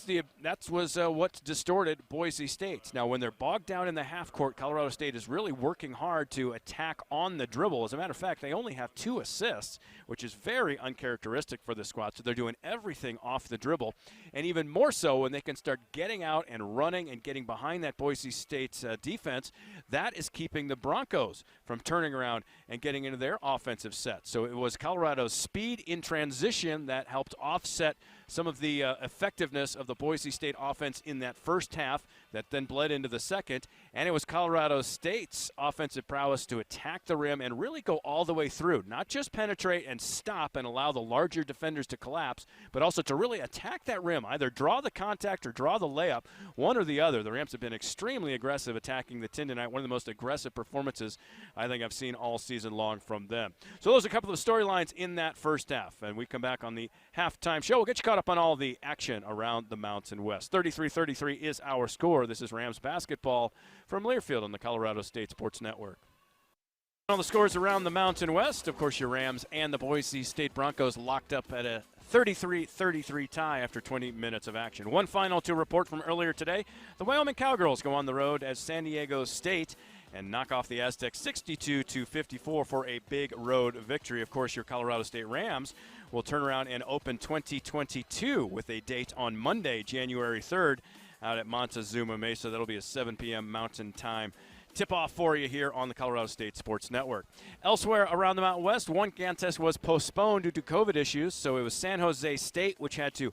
was what distorted Boise State. Now, when they're bogged down in the half court, Colorado State is really working hard to attack on the dribble. As a matter of fact, they only have 2 assists, which is very uncharacteristic for the squad. So they're doing everything off the dribble, and even more so when they can start getting out and running and getting behind that Boise State defense. That is keeping the Broncos from turning around and getting into their offensive set. So it was Colorado's speed in transition that helped offset some of the effectiveness of the Boise State offense in that first half that then bled into the second. And it was Colorado State's offensive prowess to attack the rim and really go all the way through. Not just penetrate and stop and allow the larger defenders to collapse, but also to really attack that rim, either draw the contact or draw the layup, one or the other. The Rams have been extremely aggressive attacking the tin tonight, one of the most aggressive performances I think I've seen all season long from them. So those are a couple of storylines in that first half. And we come back on the halftime show. We'll get you caught up on all the action around the Mountain West. 33-33 is our score. This is Rams basketball from Learfield on the Colorado State Sports Network. All the scores around the Mountain West. Of course, your Rams and the Boise State Broncos locked up at a 33-33 tie after 20 minutes of action. One final to report from earlier today. The Wyoming Cowgirls go on the road as San Diego State and knock off the Aztecs 62-54 for a big road victory. Of course, your Colorado State Rams will turn around and open 2022 with a date on Monday, January 3rd, out at Montezuma Mesa. That'll be a 7 p.m. Mountain Time tip-off for you here on the Colorado State Sports Network. Elsewhere around the Mountain West, one contest was postponed due to COVID issues, so it was San Jose State, which had to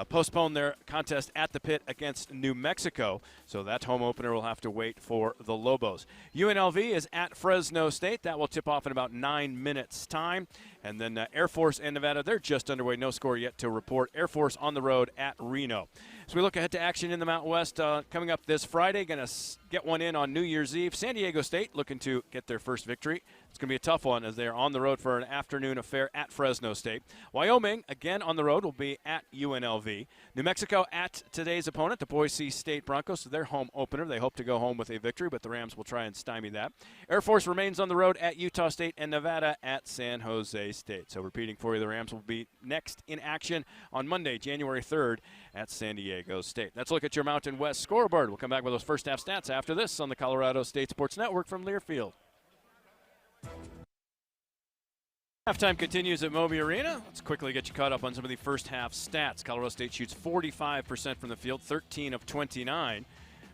postpone their contest at the pit against New Mexico. So that home opener will have to wait for the Lobos. UNLV is at Fresno State. That will tip off in about 9 minutes' time. And then Air Force and Nevada, they're just underway. No score yet to report. Air Force on the road at Reno. So we look ahead to action in the Mountain West coming up this Friday. Going to get one in on New Year's Eve. San Diego State looking to get their first victory. It's going to be a tough one as they're on the road for an afternoon affair at Fresno State. Wyoming, again on the road, will be at UNLV. New Mexico at today's opponent, the Boise State Broncos. So their home opener. They hope to go home with a victory, but the Rams will try and stymie that. Air Force remains on the road at Utah State, and Nevada at San Jose State. So repeating for you, the Rams will be next in action on Monday, January 3rd at San Diego State. Let's look at your Mountain West scoreboard. We'll come back with those first half stats after this on the Colorado State Sports Network from Learfield. Halftime continues at Moby Arena. Let's quickly get you caught up on some of the first half stats. Colorado State shoots 45% from the field, 13 of 29.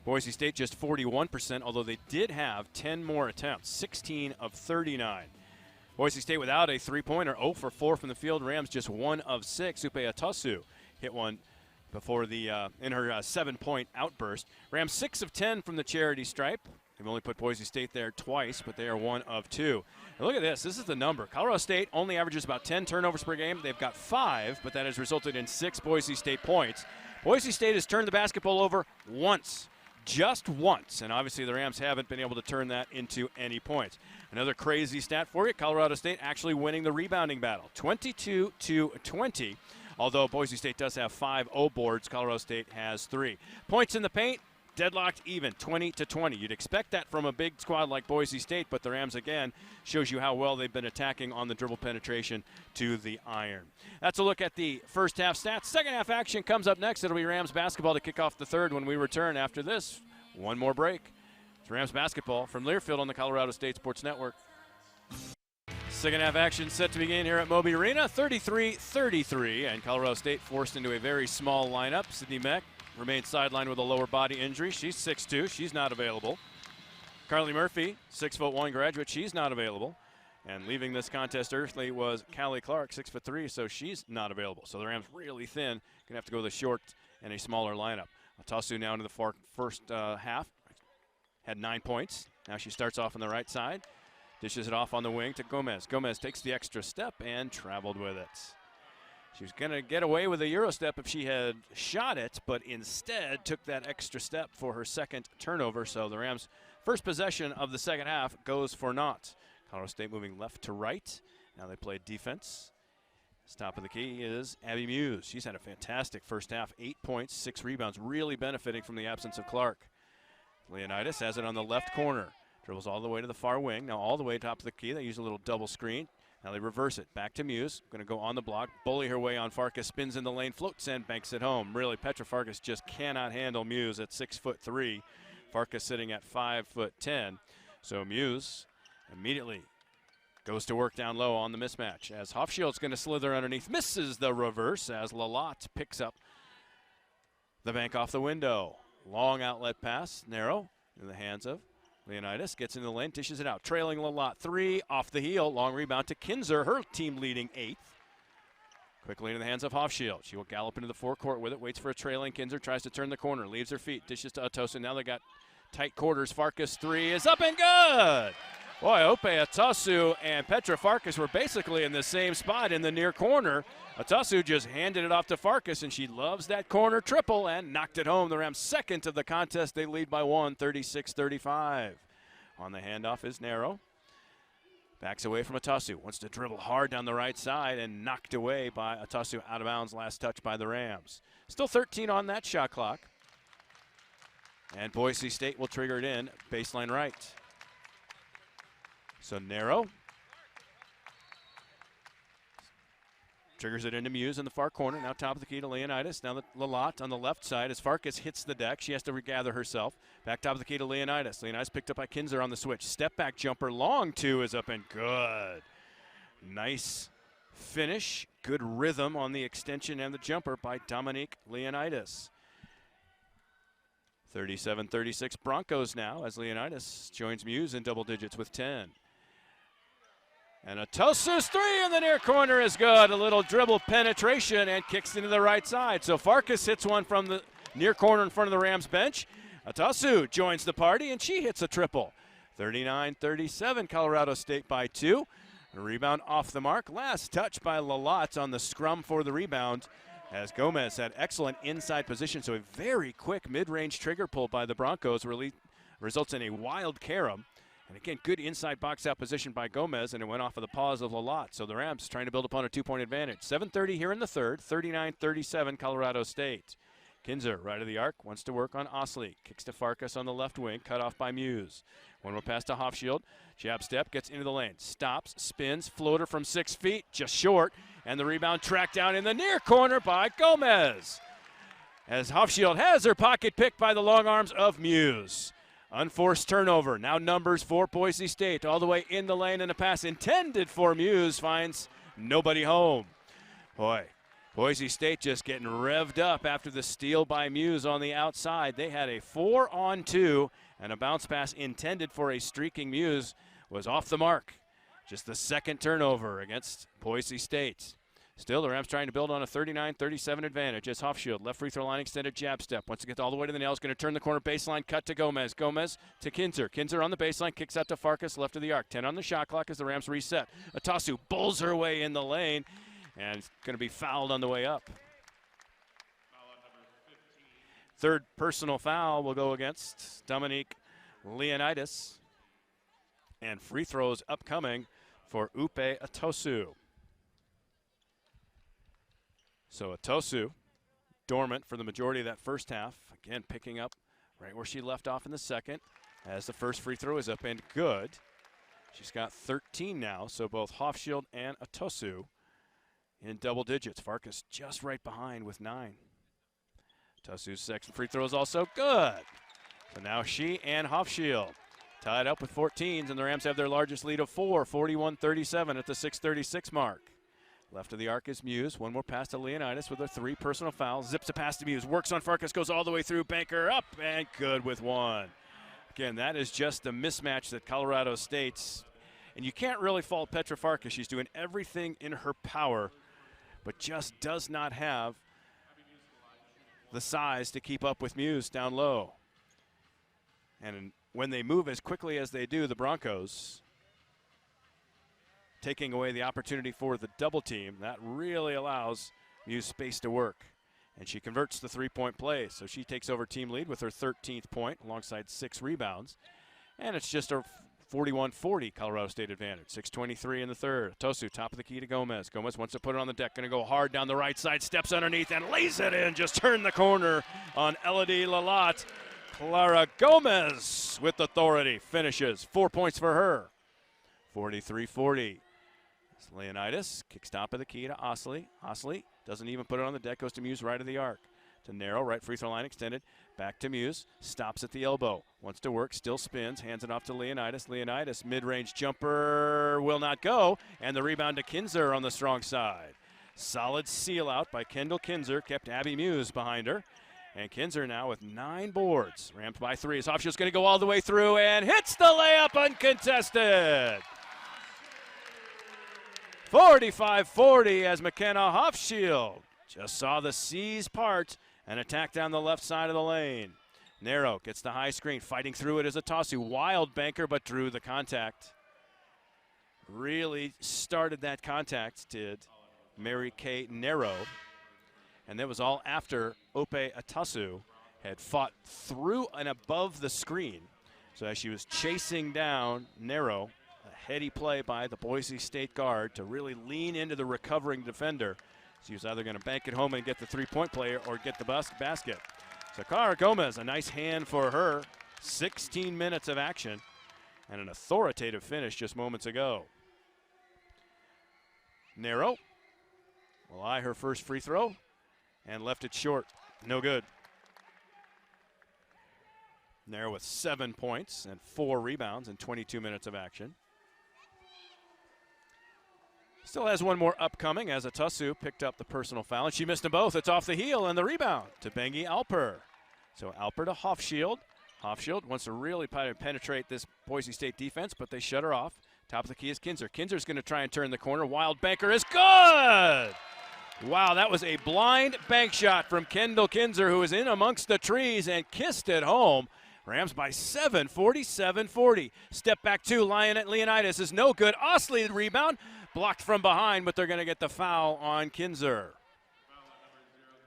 Boise State just 41%, although they did have 10 more attempts, 16 of 39. Boise State without a three-pointer, 0 for 4 from the field. Rams just 1 of 6. Upe Atasu hit one before the in her 7-point outburst. Rams 6 of 10 from the charity stripe. They've only put Boise State there twice, but they are 1 of 2. And look at this. This is the number. Colorado State only averages about 10 turnovers per game. They've got 5, but that has resulted in 6 Boise State points. Boise State has turned the basketball over once, just once, and obviously the Rams haven't been able to turn that into any points. Another crazy stat for you, Colorado State actually winning the rebounding battle, 22-20. Although Boise State does have 5 O boards, Colorado State has 3. Points in the paint, deadlocked even, 20-20. You'd expect that from a big squad like Boise State, but the Rams, again, shows you how well they've been attacking on the dribble penetration to the iron. That's a look at the first half stats. Second half action comes up next. It'll be Rams basketball to kick off the third when we return after this. One more break. It's Rams basketball from Learfield on the Colorado State Sports Network. Second half action set to begin here at Moby Arena, 33-33, and Colorado State forced into a very small lineup. Sydney Meck remains sidelined with a lower body injury. She's 6'2", she's not available. Carly Murphy, 6'1" graduate, she's not available. And leaving this contest early was Callie Clark, 6'3", so she's not available. So the Rams really thin, gonna have to go with a short and a smaller lineup. Atasu now into the first half, had 9 points. Now she starts off on the right side. Dishes it off on the wing to Gomez. Gomez takes the extra step and traveled with it. She was going to get away with a Euro step if she had shot it, but instead took that extra step for her second turnover. So the Rams First possession of the second half goes for naught. Colorado State moving left to right. Now they play defense. Top of the key is Abby Muse. She's had a fantastic first half, 8 points, 6 rebounds, really benefiting from the absence of Clark. Leonidas has it on the left corner. Dribbles all the way to the far wing. Now all the way top of the key. They use a little double screen. Now they reverse it. Back to Muse. Going to go on the block. Bully her way on Farkas. Spins in the lane. Floats in. Banks it home. Really, Petra Farkas just cannot handle Muse at 6'3". Farkas sitting at 5'10". So Muse immediately goes to work down low on the mismatch as Hofschild's going to slither underneath. Misses the reverse as Lalott picks up the bank off the window. Long outlet pass. Narrow in the hands of Leonidas. Gets into the lane. Dishes it out. Trailing Lalott. 3 off the heel. Long rebound to Kinzer. Her team leading 8th. Quickly into the hands of Hofschild. She will gallop into the forecourt with it. Waits for a trailing Kinzer. Tries to turn the corner. Leaves her feet. Dishes to Atosa. Now they got tight quarters. Farkas 3 is up and good. Boy, Ope Atasu and Petra Farkas were basically in the same spot in the near corner. Atasu just handed it off to Farkas, and she loves that corner triple and knocked it home. The Rams' second of the contest. They lead by 1, 36-35. On the handoff is Narrow. Backs away from Atasu. Wants to dribble hard down the right side and knocked away by Atasu out of bounds. Last touch by the Rams. Still 13 on that shot clock. And Boise State will trigger it in baseline right. So Narrow triggers it into Muse in the far corner. Now top of the key to Leonidas. Now Lalott on the left side as Farkas hits the deck. She has to regather herself. Back top of the key to Leonidas. Leonidas picked up by Kinzer on the switch. Step back jumper. Long 2 is up and good. Nice finish. Good rhythm on the extension and the jumper by Dominique Leonidas. 37-36 Broncos now as Leonidas joins Muse in double digits with 10. And Atosu's 3 in the near corner is good. A little dribble penetration and kicks into the right side. So Farkas hits one from the near corner in front of the Rams bench. Atasu joins the party and she hits a triple. 39-37 Colorado State by 2. A rebound off the mark. Last touch by Lalott on the scrum for the rebound as Gomez had excellent inside position. So a very quick mid-range trigger pull by the Broncos results in a wild carom. And again, good inside box out position by Gomez, and it went off of the paws of Lalott. So the Rams trying to build upon a 2-point advantage. 7:30 here in the third, 39-37 Colorado State. Kinzer, right of the arc, wants to work on Osley. Kicks to Farkas on the left wing, cut off by Muse. One more pass to Hofschild. Jab step, gets into the lane. Stops, spins, floater from 6 feet, just short. And the rebound tracked down in the near corner by Gomez. As Hofschild has her pocket picked by the long arms of Muse. Unforced turnover. Now numbers for Boise State. All the way in the lane, and a pass intended for Muse finds nobody home. Boy, Boise State just getting revved up after the steal by Muse on the outside. They had a 4-on-2, and a bounce pass intended for a streaking Muse was off the mark. Just the second turnover against Boise State. Still, the Rams trying to build on a 39-37 advantage as Hofschild, left free throw line extended jab step. Once it gets all the way to the nails, going to turn the corner baseline, cut to Gomez. Gomez to Kinzer. Kinzer on the baseline, kicks out to Farkas, left of the arc. 10 on the shot clock as the Rams reset. Atasu bulls her way in the lane and going to be fouled on the way up. Third personal foul will go against Dominique Leonidas. And free throws upcoming for Upe Atosu. So Atosu, dormant for the majority of that first half. Again, picking up right where she left off in the second as the first free throw is up and good. She's got 13 now, so both Hofschild and Atosu in double digits. Farkas just right behind with 9. Atosu's second free throw is also good. So now she and Hofschild tied up with 14s, and the Rams have their largest lead of 4, 41-37 at the 6:36 mark. Left of the arc is Muse. One more pass to Leonidas with her 3 personal fouls. Zips a pass to Muse. Works on Farkas. Goes all the way through. Banker up and good with 1. Again, that is just the mismatch that Colorado State's. And you can't really fault Petra Farkas. She's doing everything in her power, but just does not have the size to keep up with Muse down low. And when they move as quickly as they do, the Broncos, taking away the opportunity for the double team, that really allows Muse space to work. And she converts the 3-point play, so she takes over team lead with her 13th point alongside 6 rebounds. And it's just a 41-40 Colorado State advantage. 6:23 in the third. Tosu, top of the key to Gomez. Gomez wants to put it on the deck. Going to go hard down the right side. Steps underneath and lays it in. Just turned the corner on Elodie Lalat. Clara Gomez with authority finishes. 4 points for her. 43-40. Leonidas kicks top of the key to Osley. Osley doesn't even put it on the deck. Goes to Muse right of the arc. To Narrow, right free throw line extended. Back to Muse. Stops at the elbow. Wants to work. Still spins. Hands it off to Leonidas. Leonidas, mid-range jumper will not go. And the rebound to Kinzer on the strong side. Solid seal out by Kendall Kinzer. Kept Abby Muse behind her. And Kinzer now with 9 boards. Ramped by 3. His Hofschild's going to go all the way through and hits the layup uncontested. 45-40 as McKenna Hofschild just saw the seas part and attack down the left side of the lane. Narrow gets the high screen. Fighting through it is a Tossu. Wild banker, but drew the contact. Really started that contact, did Mary Kay Narrow. And that was all after Ope Atasu had fought through and above the screen. So as she was chasing down Narrow, a heady play by the Boise State guard to really lean into the recovering defender. She was either going to bank it home and get the three-point player or get the basket. So Clara Gomez, a nice hand for her. 16 minutes of action and an authoritative finish just moments ago. Narrow will eye her first free throw and left it short. No good. Narrow with 7 points and 4 rebounds in 22 minutes of action. Still has one more upcoming as Atasu picked up the personal foul, and she missed them both. It's off the heel and the rebound to Bengi Alper. So Alper to Hofschild. Hofschild wants to really penetrate this Boise State defense, but they shut her off. Top of the key is Kinzer. Kinzer's going to try and turn the corner. Wild banker is good! Wow, that was a blind bank shot from Kendall Kinzer, who was in amongst the trees and kissed it home. Rams by 7, 47-40. Step back 2, Leonidas is no good. Osley rebound, blocked from behind, but they're going to get the foul on Kinzer.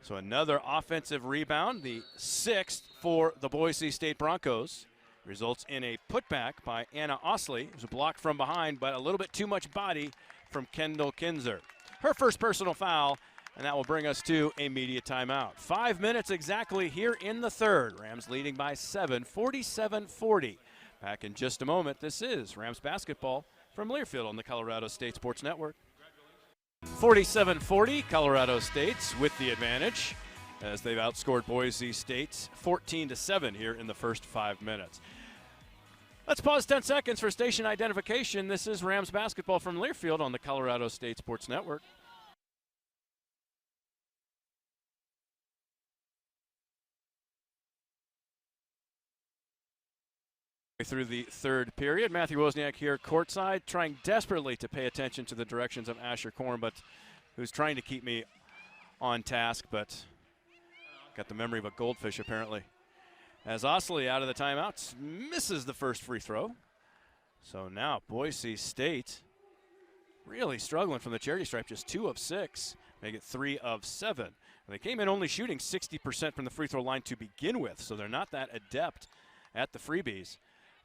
So another offensive rebound, the 6th for the Boise State Broncos. Results in a putback by Anna Osley. It was blocked from behind, but a little bit too much body from Kendall Kinzer. Her first personal foul, and that will bring us to a media timeout. 5 minutes exactly here in the third. Rams leading by 7, 47-40. Back in just a moment. This is Rams basketball from Learfield on the Colorado State Sports Network. 47-40, Colorado State's with the advantage as they've outscored Boise State 14-7 here in the first 5 minutes. Let's pause 10 seconds for station identification. This is Rams basketball from Learfield on the Colorado State Sports Network. Through the third period, Matthew Wozniak here courtside, trying desperately to pay attention to the directions of Asher Korn, but who's trying to keep me on task, but got the memory of a goldfish apparently. As Osley out of the timeouts misses the first free throw. So now Boise State really struggling from the charity stripe, just 2 of 6, make it 3 of 7. And they came in only shooting 60% from the free throw line to begin with, so they're not that adept at the freebies.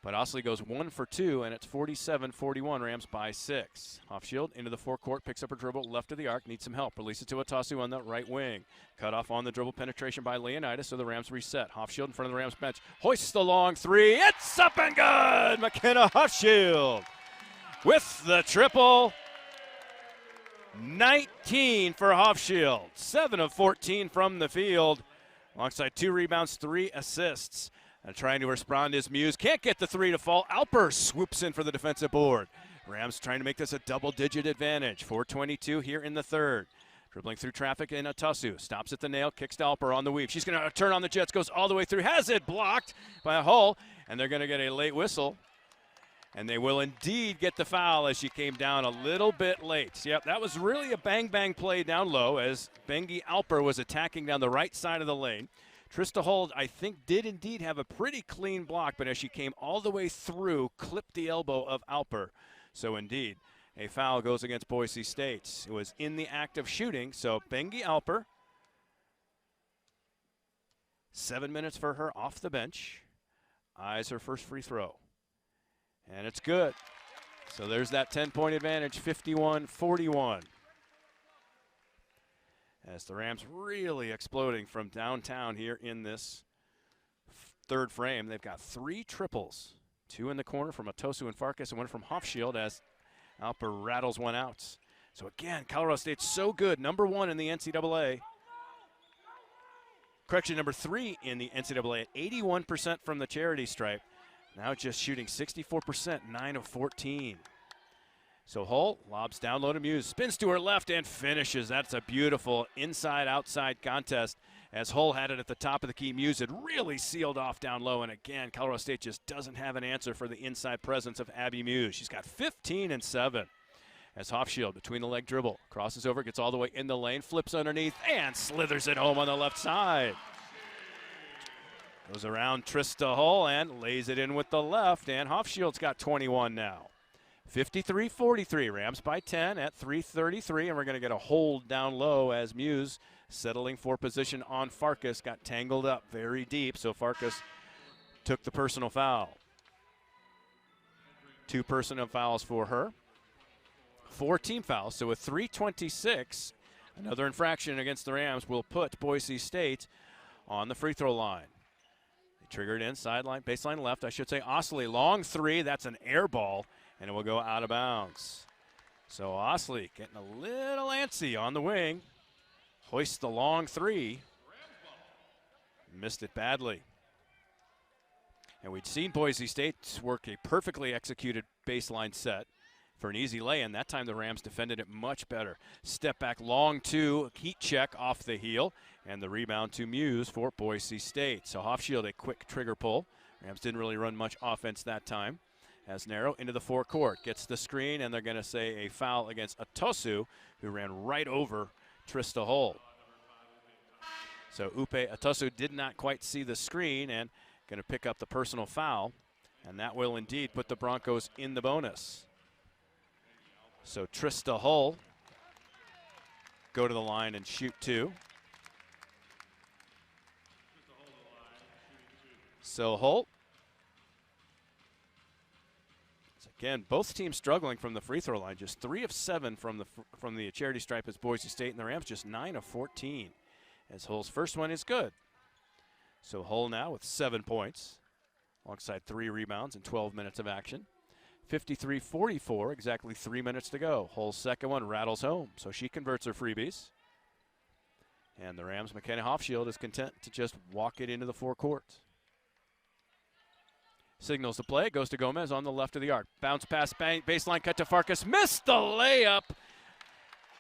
But Osley goes 1 for 2, and it's 47-41, Rams by 6. Hofschild into the forecourt, picks up her dribble, left of the arc, needs some help. Releases to Atasu on the right wing. Cut off on the dribble penetration by Leonidas, so the Rams reset. Hofschild in front of the Rams bench, hoists the long 3. It's up and good! McKenna Hofschild with the triple. 19 for Hofschild. 7 of 14 from the field, alongside 2 rebounds, 3 assists. And trying to respond is Muse. Can't get the 3 to fall. Alper swoops in for the defensive board. Rams trying to make this a double-digit advantage. 4:22 here in the third. Dribbling through traffic in Atasu. Stops at the nail, kicks to Alper on the weave. She's going to turn on the Jets, goes all the way through. Has it blocked by Hull. And they're going to get a late whistle. And they will indeed get the foul as she came down a little bit late. Yep, that was really a bang-bang play down low as Bengi Alper was attacking down the right side of the lane. Trista Hold, I think, did indeed have a pretty clean block, but as she came all the way through, clipped the elbow of Alper. So indeed, a foul goes against Boise State. It was in the act of shooting, so Bengi Alper, 7 minutes for her off the bench, eyes her first free throw. And it's good. So there's that 10-point advantage, 51-41. As the Rams really exploding from downtown here in this third frame. They've got 3 triples. 2 in the corner from Atosu and Farkas, and 1 from Hofschild as Alper rattles one out. So again, Colorado State's so good. Number 1 in the NCAA. Correction, number 3 in the NCAA at 81% from the charity stripe. Now just shooting 64%, 9 of 14. So Hull lobs down low to Muse, spins to her left and finishes. That's a beautiful inside-outside contest as Hull had it at the top of the key. Muse had really sealed off down low, and again, Colorado State just doesn't have an answer for the inside presence of Abby Muse. She's got 15 and 7. As Hofschild between the leg dribble, crosses over, gets all the way in the lane, flips underneath, and slithers it home on the left side. Goes around Trista Hull and lays it in with the left, and Hofschild's got 21 now. 53-43, Rams by 10 at 3:33, and we're going to get a hold down low as Muse, settling for position on Farkas, got tangled up very deep, so Farkas took the personal foul. 2 personal fouls for her. 4 team fouls, so with 3:26, another infraction against the Rams will put Boise State on the free throw line. They triggered in, sideline, baseline left, I should say. Osley, long 3, that's an air ball, and it will go out of bounds. So Osley getting a little antsy on the wing. Hoists the long 3. Missed it badly. And we'd seen Boise State work a perfectly executed baseline set for an easy lay-in. That time the Rams defended it much better. Step back long 2, heat check off the heel, and the rebound to Muse for Boise State. So Hofschild a quick trigger pull. Rams didn't really run much offense that time. As Narrow into the forecourt, gets the screen, and they're going to say a foul against Atosu, who ran right over Trista Hull. So Upe Atosu did not quite see the screen and going to pick up the personal foul, and that will indeed put the Broncos in the bonus. So Trista Hull go to the line and shoot 2. So Hull. Again, both teams struggling from the free throw line. Just 3 of 7 from the charity stripe as Boise State, and the Rams just 9 of 14. As Hull's first one is good. So Hull now with 7 points, alongside 3 rebounds and 12 minutes of action. 53-44, exactly 3 minutes to go. Hull's second one rattles home, so she converts her freebies. And the Rams' McKenna Hofschild is content to just walk it into the forecourt. Signals the play, goes to Gomez on the left of the arc. Bounce pass, baseline cut to Farkas, missed the layup.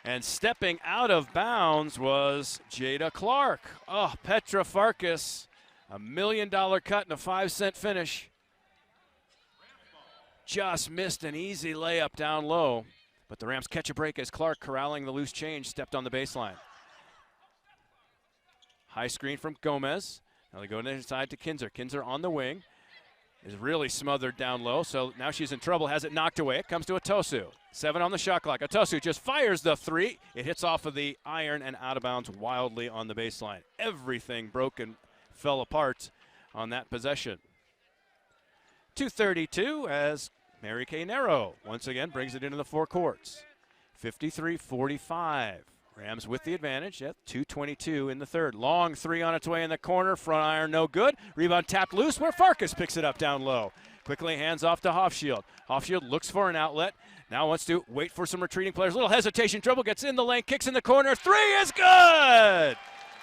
And stepping out of bounds was Jada Clark. Oh, Petra Farkas, $1 million cut and a 5-cent finish. Just missed an easy layup down low. But the Rams catch a break as Clark, corralling the loose change, stepped on the baseline. High screen from Gomez. Now they go inside to Kinzer. Kinzer on the wing. Is really smothered down low, so now she's in trouble, has it knocked away. It comes to Atosu. 7 on the shot clock. Atosu just fires the 3. It hits off of the iron and out of bounds wildly on the baseline. Everything broke and fell apart on that possession. 2:32 as Mary Kay Narrow once again brings it into the forecourts. 53-45. Rams with the advantage at 2:22 in the third. Long 3 on its way in the corner. Front iron no good. Rebound tapped loose where Farkas picks it up down low. Quickly hands off to Hofschild. Hofschild looks for an outlet. Now wants to wait for some retreating players. Little hesitation, dribble, gets in the lane, kicks in the corner. 3 is good!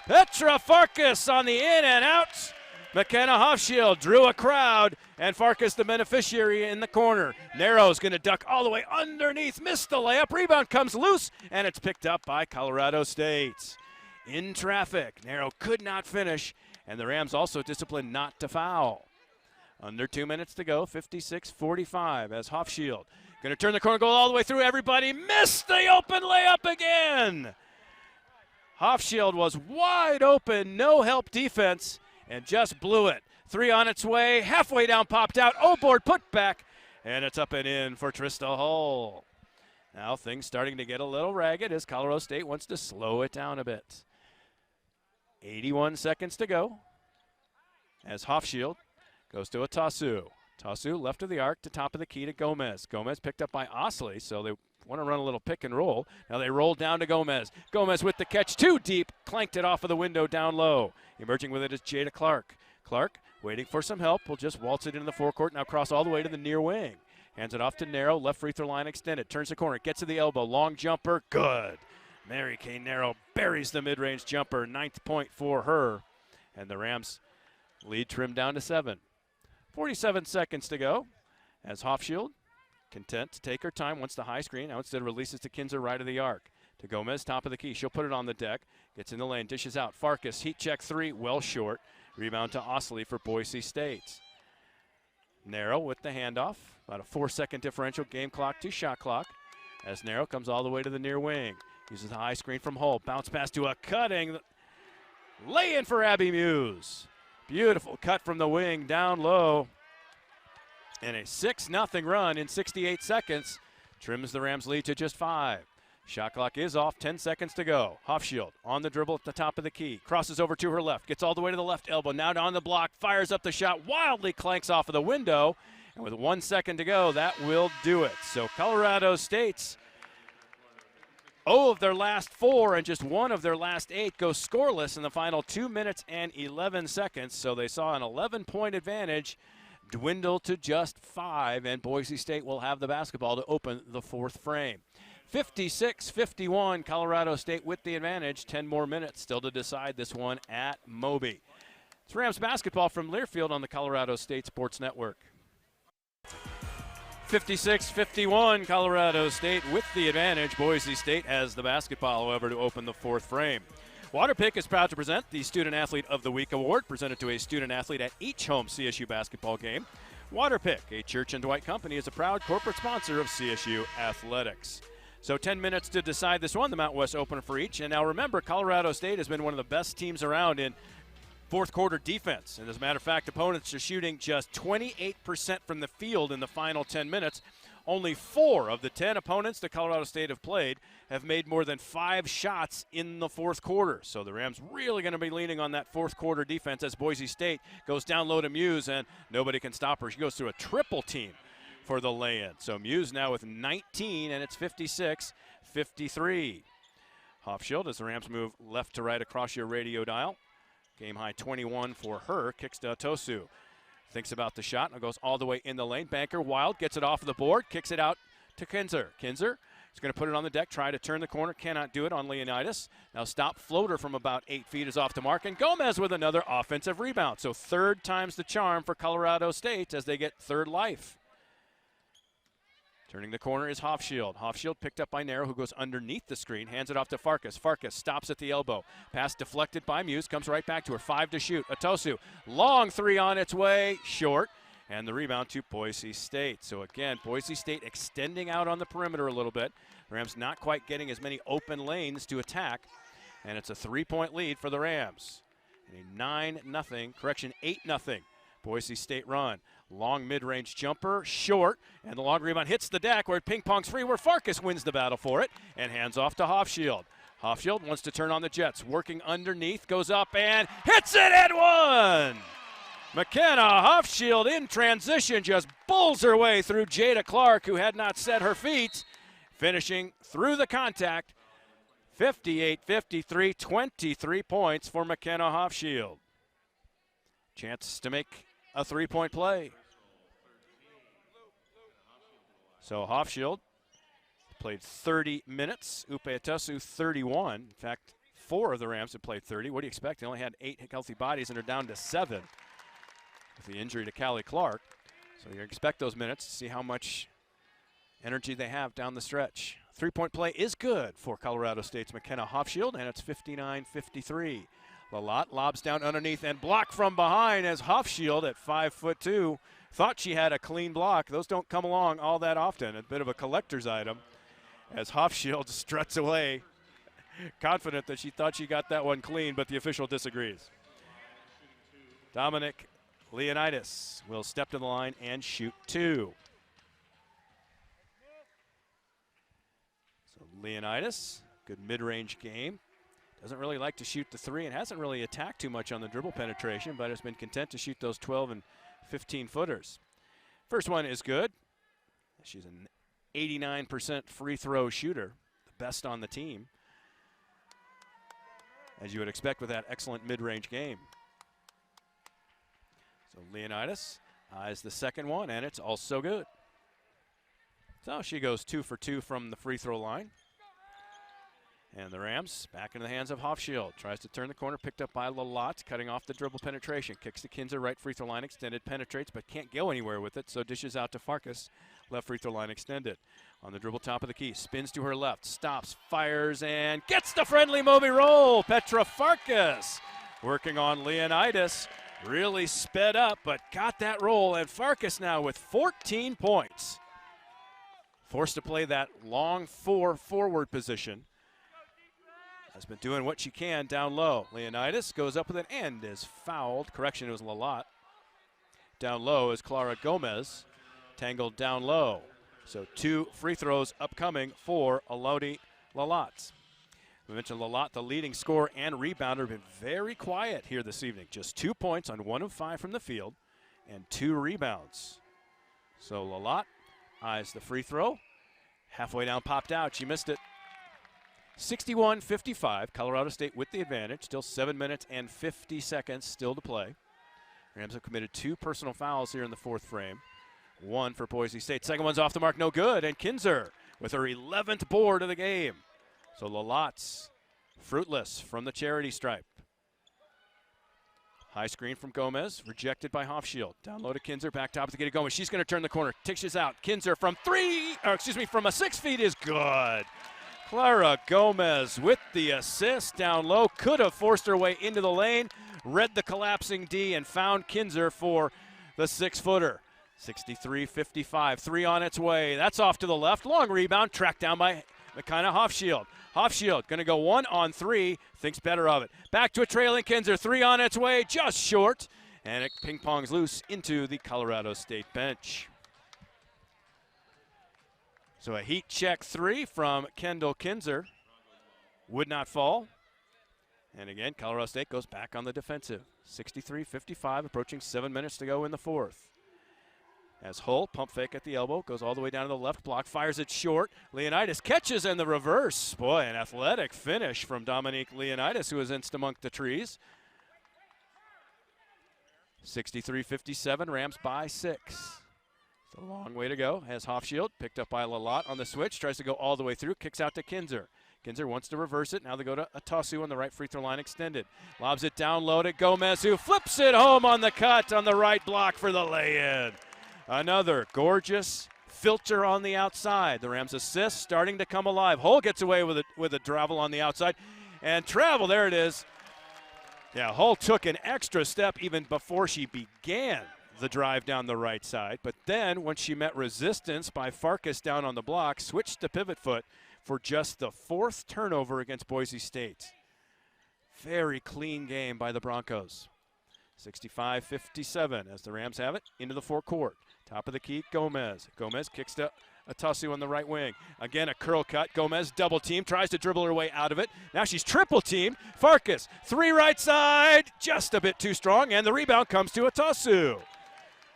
Petra Farkas on the in and out. McKenna Hofschild drew a crowd, and Farkas the beneficiary in the corner. Narrow's going to duck all the way underneath, missed the layup. Rebound comes loose, and it's picked up by Colorado State. In traffic, Narrow could not finish, and the Rams also disciplined not to foul. Under 2 minutes to go, 56-45 as Hofschild going to turn the corner, go all the way through. Everybody missed the open layup again. Hofschild was wide open, no help defense, and just blew it. 3 on its way, halfway down, popped out, O-board, put back, and it's up and in for Trista Hull. Now things starting to get a little ragged as Colorado State wants to slow it down a bit. 81 seconds to go as Hofschild goes to Atosu. Tosu left of the arc to top of the key to Gomez. Gomez picked up by Osley, so they want to run a little pick and roll. Now they roll down to Gomez. Gomez with the catch, too deep, clanked it off of the window down low. Emerging with it is Jada Clark. Clark, waiting for some help, will just waltz it into the forecourt, now cross all the way to the near wing. Hands it off to Narrow, left free throw line extended. Turns the corner, gets to the elbow, long jumper, good. Mary Kay Narrow buries the mid-range jumper, 9th point for her. And the Rams lead trimmed down to 7. 47 seconds to go as Hofschild, content to take her time, wants the high screen. Now instead releases to Kinzer right of the arc. To Gomez, top of the key. She'll put it on the deck. Gets in the lane, dishes out. Farkas, heat check 3, well short. Rebound to Osley for Boise State. Narrow with the handoff. About a 4-second differential, game clock to shot clock. As Narrow comes all the way to the near wing. Uses the high screen from Hull. Bounce pass to a cutting lay-in for Abby Muse. Beautiful cut from the wing down low. And a 6-0 run in 68 seconds. Trims the Rams lead to just 5. Shot clock is off, 10 seconds to go. Hofschild on the dribble at the top of the key. Crosses over to her left, gets all the way to the left elbow. Now on the block, fires up the shot, wildly clanks off of the window. And with 1 second to go, that will do it. So Colorado State's 0 of their last 4 and just 1 of their last 8 go scoreless in the final 2 minutes and 11 seconds. So they saw an 11-point advantage dwindle to just 5, and Boise State will have the basketball to open the 4th frame. 56-51, Colorado State with the advantage. 10 more minutes still to decide this one at Moby. It's Rams basketball from Learfield on the Colorado State Sports Network. 56-51, Colorado State with the advantage. Boise State has the basketball, however, to open the 4th frame. Waterpik is proud to present the Student Athlete of the Week award, presented to a student athlete at each home CSU basketball game. Waterpik, a Church and Dwight company, is a proud corporate sponsor of CSU athletics. So 10 minutes to decide this one, the Mountain West opener for each. And now remember, Colorado State has been one of the best teams around in fourth quarter defense. And as a matter of fact, opponents are shooting just 28% from the field in the final 10 minutes. Only 4 of the 10 opponents that Colorado State have played have made more than 5 shots in the fourth quarter. So the Rams really going to be leaning on that fourth quarter defense as Boise State goes down low to Muse, and nobody can stop her. She goes through a triple team for the lay-in. So Muse now with 19, and it's 56-53. Hofschild as the Rams move left to right across your radio dial. Game high 21 for her. Kicks to Tosu. Thinks about the shot and goes all the way in the lane. Banker wild, gets it off the board, kicks it out to Kinzer. Kinzer is going to put it on the deck, try to turn the corner, cannot do it on Leonidas. Now stop floater from about 8 feet is off the mark, and Gomez with another offensive rebound. So 3rd time's the charm for Colorado State as they get 3rd life. Turning the corner is Hofschild. Hofschild picked up by Narrow, who goes underneath the screen, hands it off to Farkas. Farkas stops at the elbow. Pass deflected by Muse, comes right back to her. 5 to shoot. Atosu, long 3 on its way, short. And the rebound to Boise State. So again, Boise State extending out on the perimeter a little bit. Rams not quite getting as many open lanes to attack. And it's a 3-point lead for the Rams. A 8-0 Boise State run. Long mid-range jumper, short, and the long rebound hits the deck where it ping-pongs free, where Farkas wins the battle for it and hands off to Hofschild. Hofschild wants to turn on the Jets, working underneath, goes up and hits it at 1! McKenna Hofschild in transition just bulls her way through Jada Clark, who had not set her feet, finishing through the contact. 58-53, 23 points for McKenna Hofschild. Chance to make a 3-point play. So Hofschild played 30 minutes. Upeatosu 31. In fact, 4 of the Rams have played 30. What do you expect? They only had 8 healthy bodies and are down to 7 with the injury to Callie Clark. So you expect those minutes to see how much energy they have down the stretch. 3-point play is good for Colorado State's McKenna Hofschild, and it's 59-53. Lalott lobs down underneath and blocked from behind as Hofschild at 5'2" thought she had a clean block. Those don't come along all that often. A bit of a collector's item as Hofschild struts away, confident that she thought she got that one clean, but the official disagrees. Dominic Leonidas will step to the line and shoot 2. So Leonidas, good mid-range game. Doesn't really like to shoot the 3 and hasn't really attacked too much on the dribble penetration, but has been content to shoot those 12 and 15-footers. First one is good. She's an 89% free throw shooter, the best on the team, as you would expect with that excellent mid-range game. So Leonidas eyes the second one, and it's also good. So she goes 2 for 2 from the free throw line. And the Rams back into the hands of Hofschild. Tries to turn the corner, picked up by Lalott, cutting off the dribble penetration. Kicks to Kinzer, right free throw line extended, penetrates, but can't go anywhere with it, so dishes out to Farkas. Left free throw line extended. On the dribble, top of the key, spins to her left, stops, fires, and gets the friendly Moby roll. Petra Farkas working on Leonidas. Really sped up, but got that roll, and Farkas now with 14 points. Forced to play that long 4 forward position. Has been doing what she can down low. Leonidas goes up with it and is fouled. Correction, it was Lalott. Down low is Clara Gomez. Tangled down low. So 2 free throws upcoming for Elodie Lalott. We mentioned Lalott, the leading scorer and rebounder, been very quiet here this evening. Just 2 points on 1 of 5 from the field and 2 rebounds. So Lalott eyes the free throw. Halfway down, popped out. She missed it. 61-55, Colorado State with the advantage. Still 7 minutes and 50 seconds still to play. Rams have committed 2 personal fouls here in the 4th frame. 1 for Boise State. Second one's off the mark, no good. And Kinzer with her 11th board of the game. So Lalott's fruitless from the charity stripe. High screen from Gomez, rejected by Hofschild. Down low to Kinzer, back top to get it going. She's going to turn the corner, dishes out. Kinzer from from 6 feet is good. Clara Gomez with the assist down low. Could have forced her way into the lane, read the collapsing D, and found Kinzer for the 6-footer. 63-55, 3 on its way. That's off to the left. Long rebound, tracked down by McKenna Hofschild. Hofschild going to go 1 on 3, thinks better of it. Back to a trailing Kinzer, 3 on its way, just short. And it ping-pongs loose into the Colorado State bench. So a heat check 3 from Kendall Kinzer. Would not fall. And again, Colorado State goes back on the defensive. 63-55, approaching 7 minutes to go in the 4th. As Hull, pump fake at the elbow, goes all the way down to the left block, fires it short. Leonidas catches in the reverse. Boy, an athletic finish from Dominique Leonidas, who was inched among the trees. 63-57, Rams by 6. It's a long way to go. Has Hofschild picked up by Lalott on the switch, tries to go all the way through, kicks out to Kinzer. Kinzer wants to reverse it. Now they go to Atasu on the right free throw line extended. Lobs it down low to Gomez, who flips it home on the cut on the right block for the lay-in. Another gorgeous filter on the outside. The Rams assist starting to come alive. Hull gets away with a travel on the outside. And travel, there it is. Yeah, Hull took an extra step even before she began the drive down the right side. But then when she met resistance by Farkas down on the block, switched to pivot foot for just the 4th turnover against Boise State. Very clean game by the Broncos. 65-57 as the Rams have it into the forecourt. Top of the key, Gomez. Gomez kicks to Atasu on the right wing. Again, a curl cut. Gomez double team, tries to dribble her way out of it. Now she's triple teamed. Farkas, 3 right side, just a bit too strong, and the rebound comes to Atasu.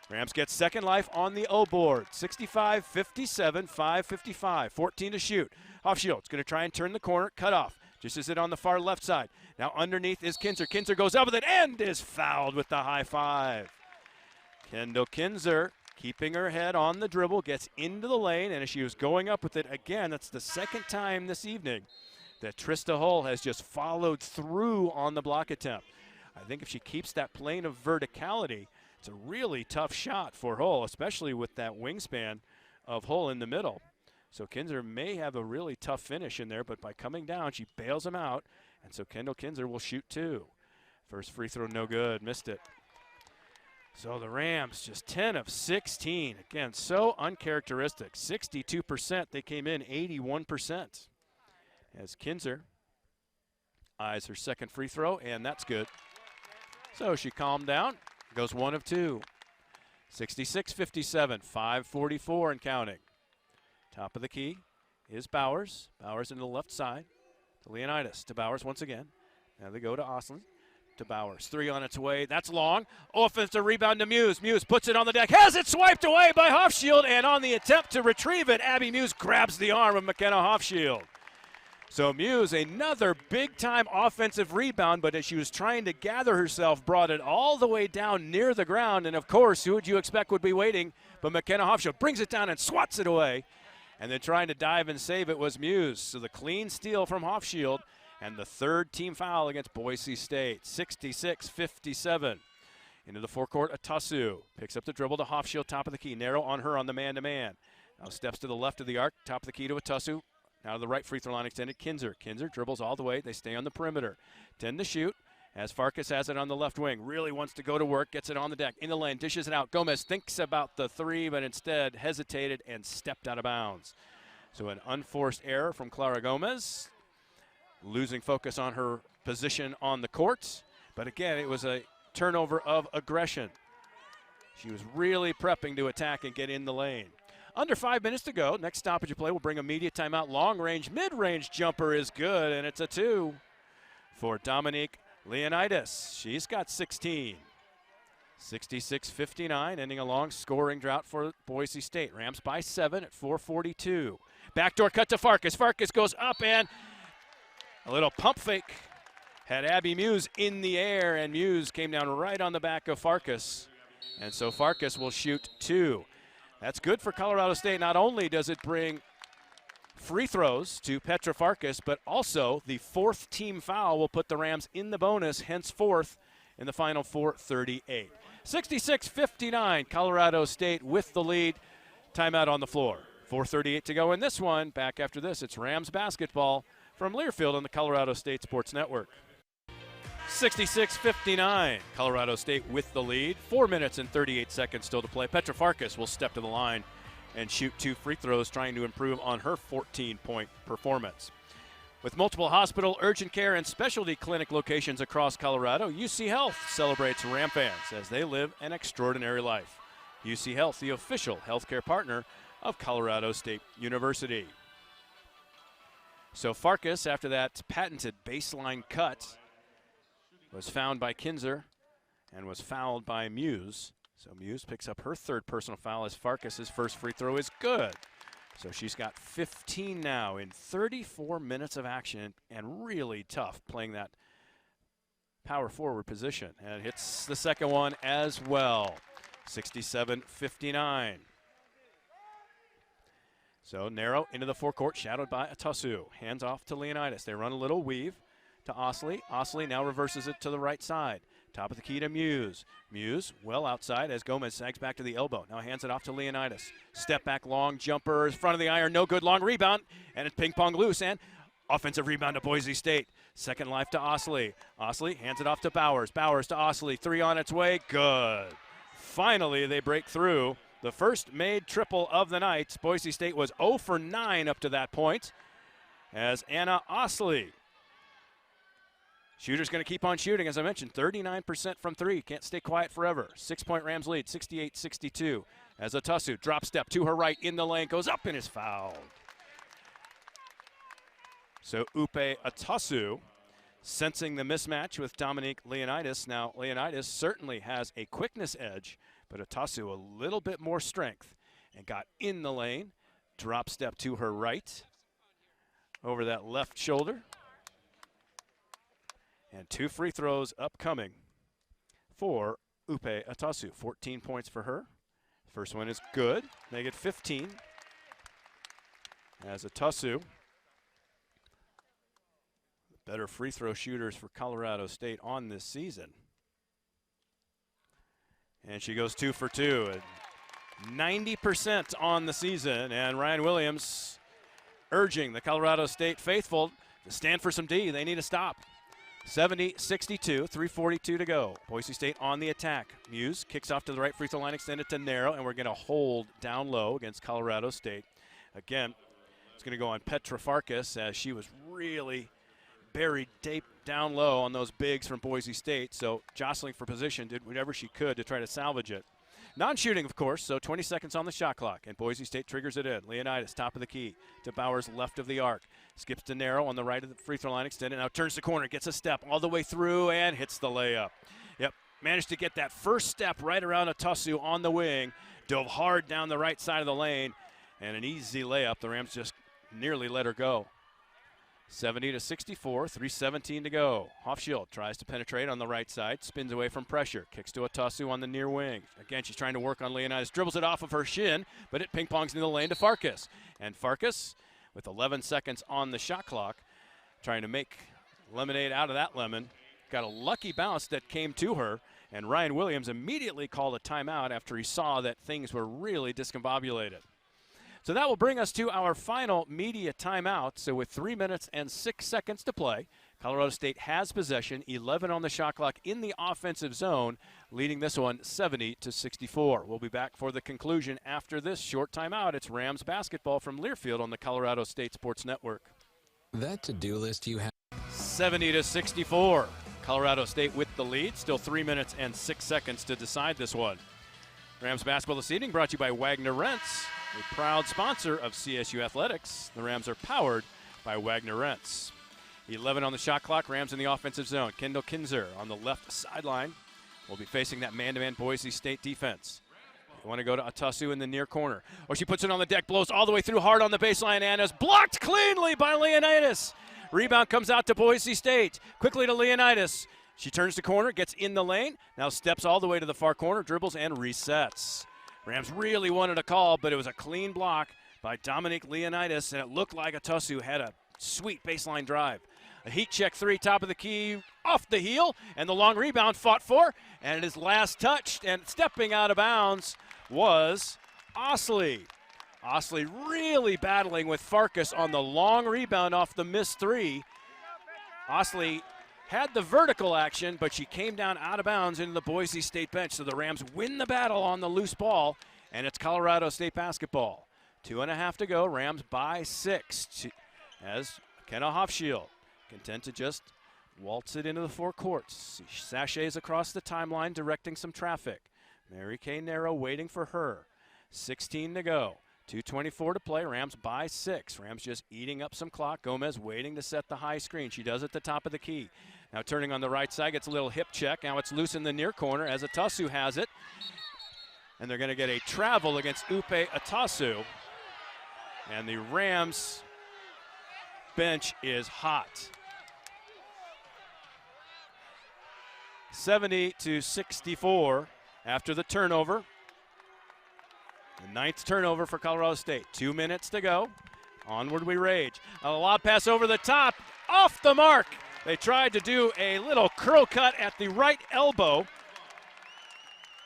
Rams get second life on the O board. 65-57, 5:55, 14 to shoot. Hofschild's going to try and turn the corner, cut off. Just as it on the far left side. Now underneath is Kinzer. Kinzer goes up with it and is fouled with the high 5. Kendall Kinzer keeping her head on the dribble, gets into the lane, and as she was going up with it again, that's the 2nd time this evening that Trista Hull has just followed through on the block attempt. I think if she keeps that plane of verticality, it's a really tough shot for Hull, especially with that wingspan of Hull in the middle. So Kinzer may have a really tough finish in there, but by coming down, she bails him out, and so Kendall Kinzer will shoot 2. First free throw, no good, missed it. So the Rams just 10 of 16. Again, so uncharacteristic. 62%, they came in 81%. As Kinzer eyes her 2nd free throw, and that's good. So she calmed down, goes 1 of 2. 66-57, 5:44 and counting. Top of the key is Bowers. Bowers into the left side to Leonidas. To Bowers once again. Now they go to Oslin. to Bowers. 3 on its way. That's long. Offensive rebound to Muse. Muse puts it on the deck. Has it swiped away by Hofschild. And on the attempt to retrieve it, Abby Muse grabs the arm of McKenna Hofschild. So Muse, another big-time offensive rebound, but as she was trying to gather herself, brought it all the way down near the ground. And, of course, who would you expect would be waiting? But McKenna Hofschild brings it down and swats it away. And then trying to dive and save it was Muse. So the clean steal from Hofschild and the third team foul against Boise State. 66-57. Into the forecourt, Atasu picks up the dribble to Hofschild, top of the key. Narrow on her on the man-to-man. Now steps to the left of the arc, top of the key to Atasu. Now to the right free throw line extended, Kinzer. Kinzer dribbles all the way. They stay on the perimeter. 10 to shoot as Farkas has it on the left wing. Really wants to go to work, gets it on the deck. In the lane, dishes it out. Gomez thinks about the three, but instead hesitated and stepped out of bounds. So an unforced error from Clara Gomez, losing focus on her position on the court. But again, it was a turnover of aggression. She was really prepping to attack and get in the lane. Under 5 minutes to go. Next stoppage of play will bring immediate timeout. Long-range, mid-range jumper is good, and it's a 2 for Dominique Leonidas. She's got 16. 66-59, ending a long scoring drought for Boise State. Rams by 7 at 4:42. Backdoor cut to Farkas. Farkas goes up, and a little pump fake had Abby Muse in the air, and Muse came down right on the back of Farkas. And so Farkas will shoot 2. That's good for Colorado State. Not only does it bring free throws to Petra Farkas, but also the fourth team foul will put the Rams in the bonus, henceforth in the final 4:38. 66-59, Colorado State with the lead. Timeout on the floor. 4:38 to go in this one. Back after this, it's Rams basketball from Learfield on the Colorado State Sports Network. 66-59, Colorado State with the lead. 4 minutes and 38 seconds still to play. Petra Farkas will step to the line and shoot 2 free throws, trying to improve on her 14-point performance. With multiple hospital, urgent care, and specialty clinic locations across Colorado, UC Health celebrates Ram fans as they live an extraordinary life. UC Health, the official healthcare partner of Colorado State University. So Farkas, after that patented baseline cut, was found by Kinzer and was fouled by Muse. So Muse picks up her third personal foul as Farkas' first free throw is good. So she's got 15 now in 34 minutes of action, and really tough playing that power forward position. And hits the second one as well. 67-59. So narrow into the forecourt, shadowed by Atasu. Hands off to Leonidas. They run a little weave to Osley. Osley now reverses it to the right side. Top of the key to Muse. Muse well outside as Gomez sags back to the elbow. Now hands it off to Leonidas. Step back long jumper in front of the iron. No good. Long rebound. And it's ping pong loose. And offensive rebound to Boise State. Second life to Osley. Osley hands it off to Bowers. Bowers to Osley. 3 on its way. Good. Finally they break through. The first made triple of the night. Boise State was 0 for 9 up to that point as Anna Osley. Shooter's going to keep on shooting, as I mentioned, 39% from 3. Can't stay quiet forever. 6-point Rams lead, 68-62. As Atasu drop step to her right in the lane, goes up and is fouled. So Upe Atasu sensing the mismatch with Dominique Leonidas. Now, Leonidas certainly has a quickness edge, but Atasu a little bit more strength and got in the lane. Drop step to her right over that left shoulder. And 2 free throws upcoming for Upe Atasu. 14 points for her. First one is good. Make it 15. As Atasu, better free throw shooters for Colorado State on this season. And she goes 2 for 2. 90% on the season. And Ryan Williams urging the Colorado State faithful to stand for some D. They need to stop. 70-62, 3:42 to go. Boise State on the attack. Muse kicks off to the right free throw line, extended to narrow, and we're going to hold down low against Colorado State. Again, it's going to go on Petra Farkas as she was really buried deep down low on those bigs from Boise State. So jostling for position, did whatever she could to try to salvage it. Non-shooting, of course, so 20 seconds on the shot clock, and Boise State triggers it in. Leonidas, top of the key, to Bowers, left of the arc. Skips to Narrow on the right of the free throw line extended. Now turns the corner, gets a step all the way through, and hits the layup. Yep, managed to get that first step right around Atasu on the wing. Dove hard down the right side of the lane, and an easy layup. The Rams just nearly let her go. 70-64, 3:17 to go. Hofschild tries to penetrate on the right side, spins away from pressure, kicks to Atasu on the near wing. Again, she's trying to work on Leonidas, dribbles it off of her shin, but it ping-pongs into the lane to Farkas. And Farkas, with 11 seconds on the shot clock, trying to make lemonade out of that lemon. Got a lucky bounce that came to her, and Ryan Williams immediately called a timeout after he saw that things were really discombobulated. So that will bring us to our final media timeout. So with 3 minutes and 6 seconds to play, Colorado State has possession, 11 on the shot clock in the offensive zone, leading this one 70-64. We'll be back for the conclusion after this short timeout. It's Rams basketball from Learfield on the Colorado State Sports Network. That to-do list you have. 70-64. Colorado State with the lead. Still 3 minutes and 6 seconds to decide this one. Rams basketball this evening brought to you by Wagner Rents, a proud sponsor of CSU Athletics. The Rams are powered by Wagner Rents. 11 on the shot clock, Rams in the offensive zone. Kendall Kinzer on the left sideline will be facing that man-to-man Boise State defense. They want to go to Atasu in the near corner. Oh, she puts it on the deck, blows all the way through hard on the baseline, and is blocked cleanly by Leonidas. Rebound comes out to Boise State. Quickly to Leonidas. She turns the corner, gets in the lane, now steps all the way to the far corner, dribbles, and resets. Rams really wanted a call, but it was a clean block by Dominique Leonidas, and it looked like Atasu had a sweet baseline drive. A heat check three, top of the key, off the heel, and the long rebound fought for, and it is last touched, and stepping out of bounds was Osley. Osley really battling with Farkas on the long rebound off the missed three. Osley had the vertical action, but she came down out of bounds into the Boise State bench, so the Rams win the battle on the loose ball, and it's Colorado State basketball. 2.5 to go, Rams by 6, as McKenna Hofschild content to just waltz it into the four courts. She sachets across the timeline, directing some traffic. Mary Kay Narrow waiting for her. 16 to go. 2:24 to play, Rams by 6. Rams just eating up some clock. Gomez waiting to set the high screen. She does at the top of the key. Now turning on the right side, gets a little hip check. Now it's loose in the near corner as Atasu has it. And they're going to get a travel against Upe Atasu. And the Rams bench is hot. 70-64 after the turnover. The 9th turnover for Colorado State. 2 minutes to go. Onward we rage. A lob pass over the top, off the mark. They tried to do a little curl cut at the right elbow.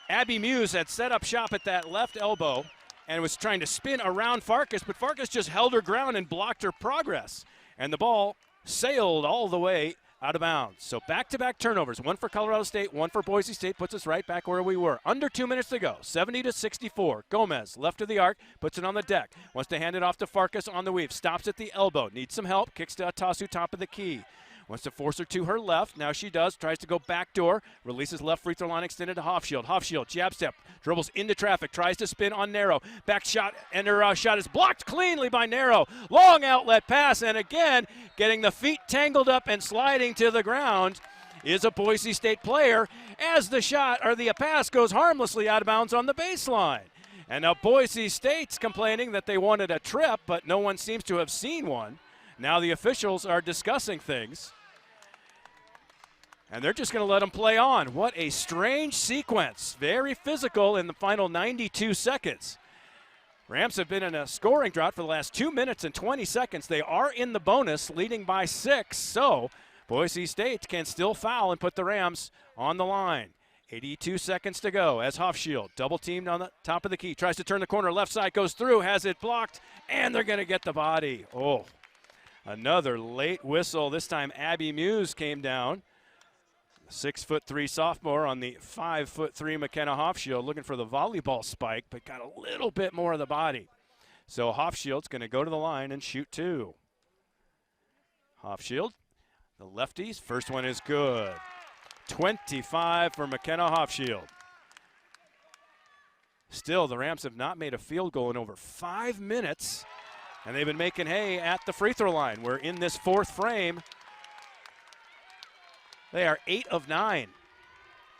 Abby Muse had set up shop at that left elbow and was trying to spin around Farkas, but Farkas just held her ground and blocked her progress. And the ball sailed all the way out of bounds. So back-to-back turnovers, one for Colorado State, one for Boise State, puts us right back where we were. Under 2 minutes to go, 70-64. Gomez, left of the arc, puts it on the deck, wants to hand it off to Farkas on the weave, stops at the elbow, needs some help, kicks to Atasu, top of the key. Wants to force her to her left. Now she does. Tries to go backdoor. Releases left free throw line extended to Hofschild. Hofschild, jab step. Dribbles into traffic. Tries to spin on Narrow. Back shot, and her shot is blocked cleanly by Narrow. Long outlet pass, and again, getting the feet tangled up and sliding to the ground is a Boise State player as the shot, or the pass, goes harmlessly out of bounds on the baseline. And now Boise State's complaining that they wanted a trip, but no one seems to have seen one. Now the officials are discussing things. And they're just going to let them play on. What a strange sequence. Very physical in the final 92 seconds. Rams have been in a scoring drought for the last 2 minutes and 20 seconds. They are in the bonus, leading by 6. So Boise State can still foul and put the Rams on the line. 82 seconds to go as Hofschild, double teamed on the top of the key. Tries to turn the corner, left side, goes through, has it blocked, and they're going to get the body. Oh, another late whistle. This time Abby Muse came down. 6'3" sophomore on the 5'3" McKenna Hofschild, looking for the volleyball spike, but got a little bit more of the body. So Hofschild's going to go to the line and shoot two. Hofschild, the lefties, first one is good. 25 for McKenna Hofschild. Still, the Rams have not made a field goal in over 5 minutes, and they've been making hay at the free throw line. We're in this fourth frame. They are 8 of 9.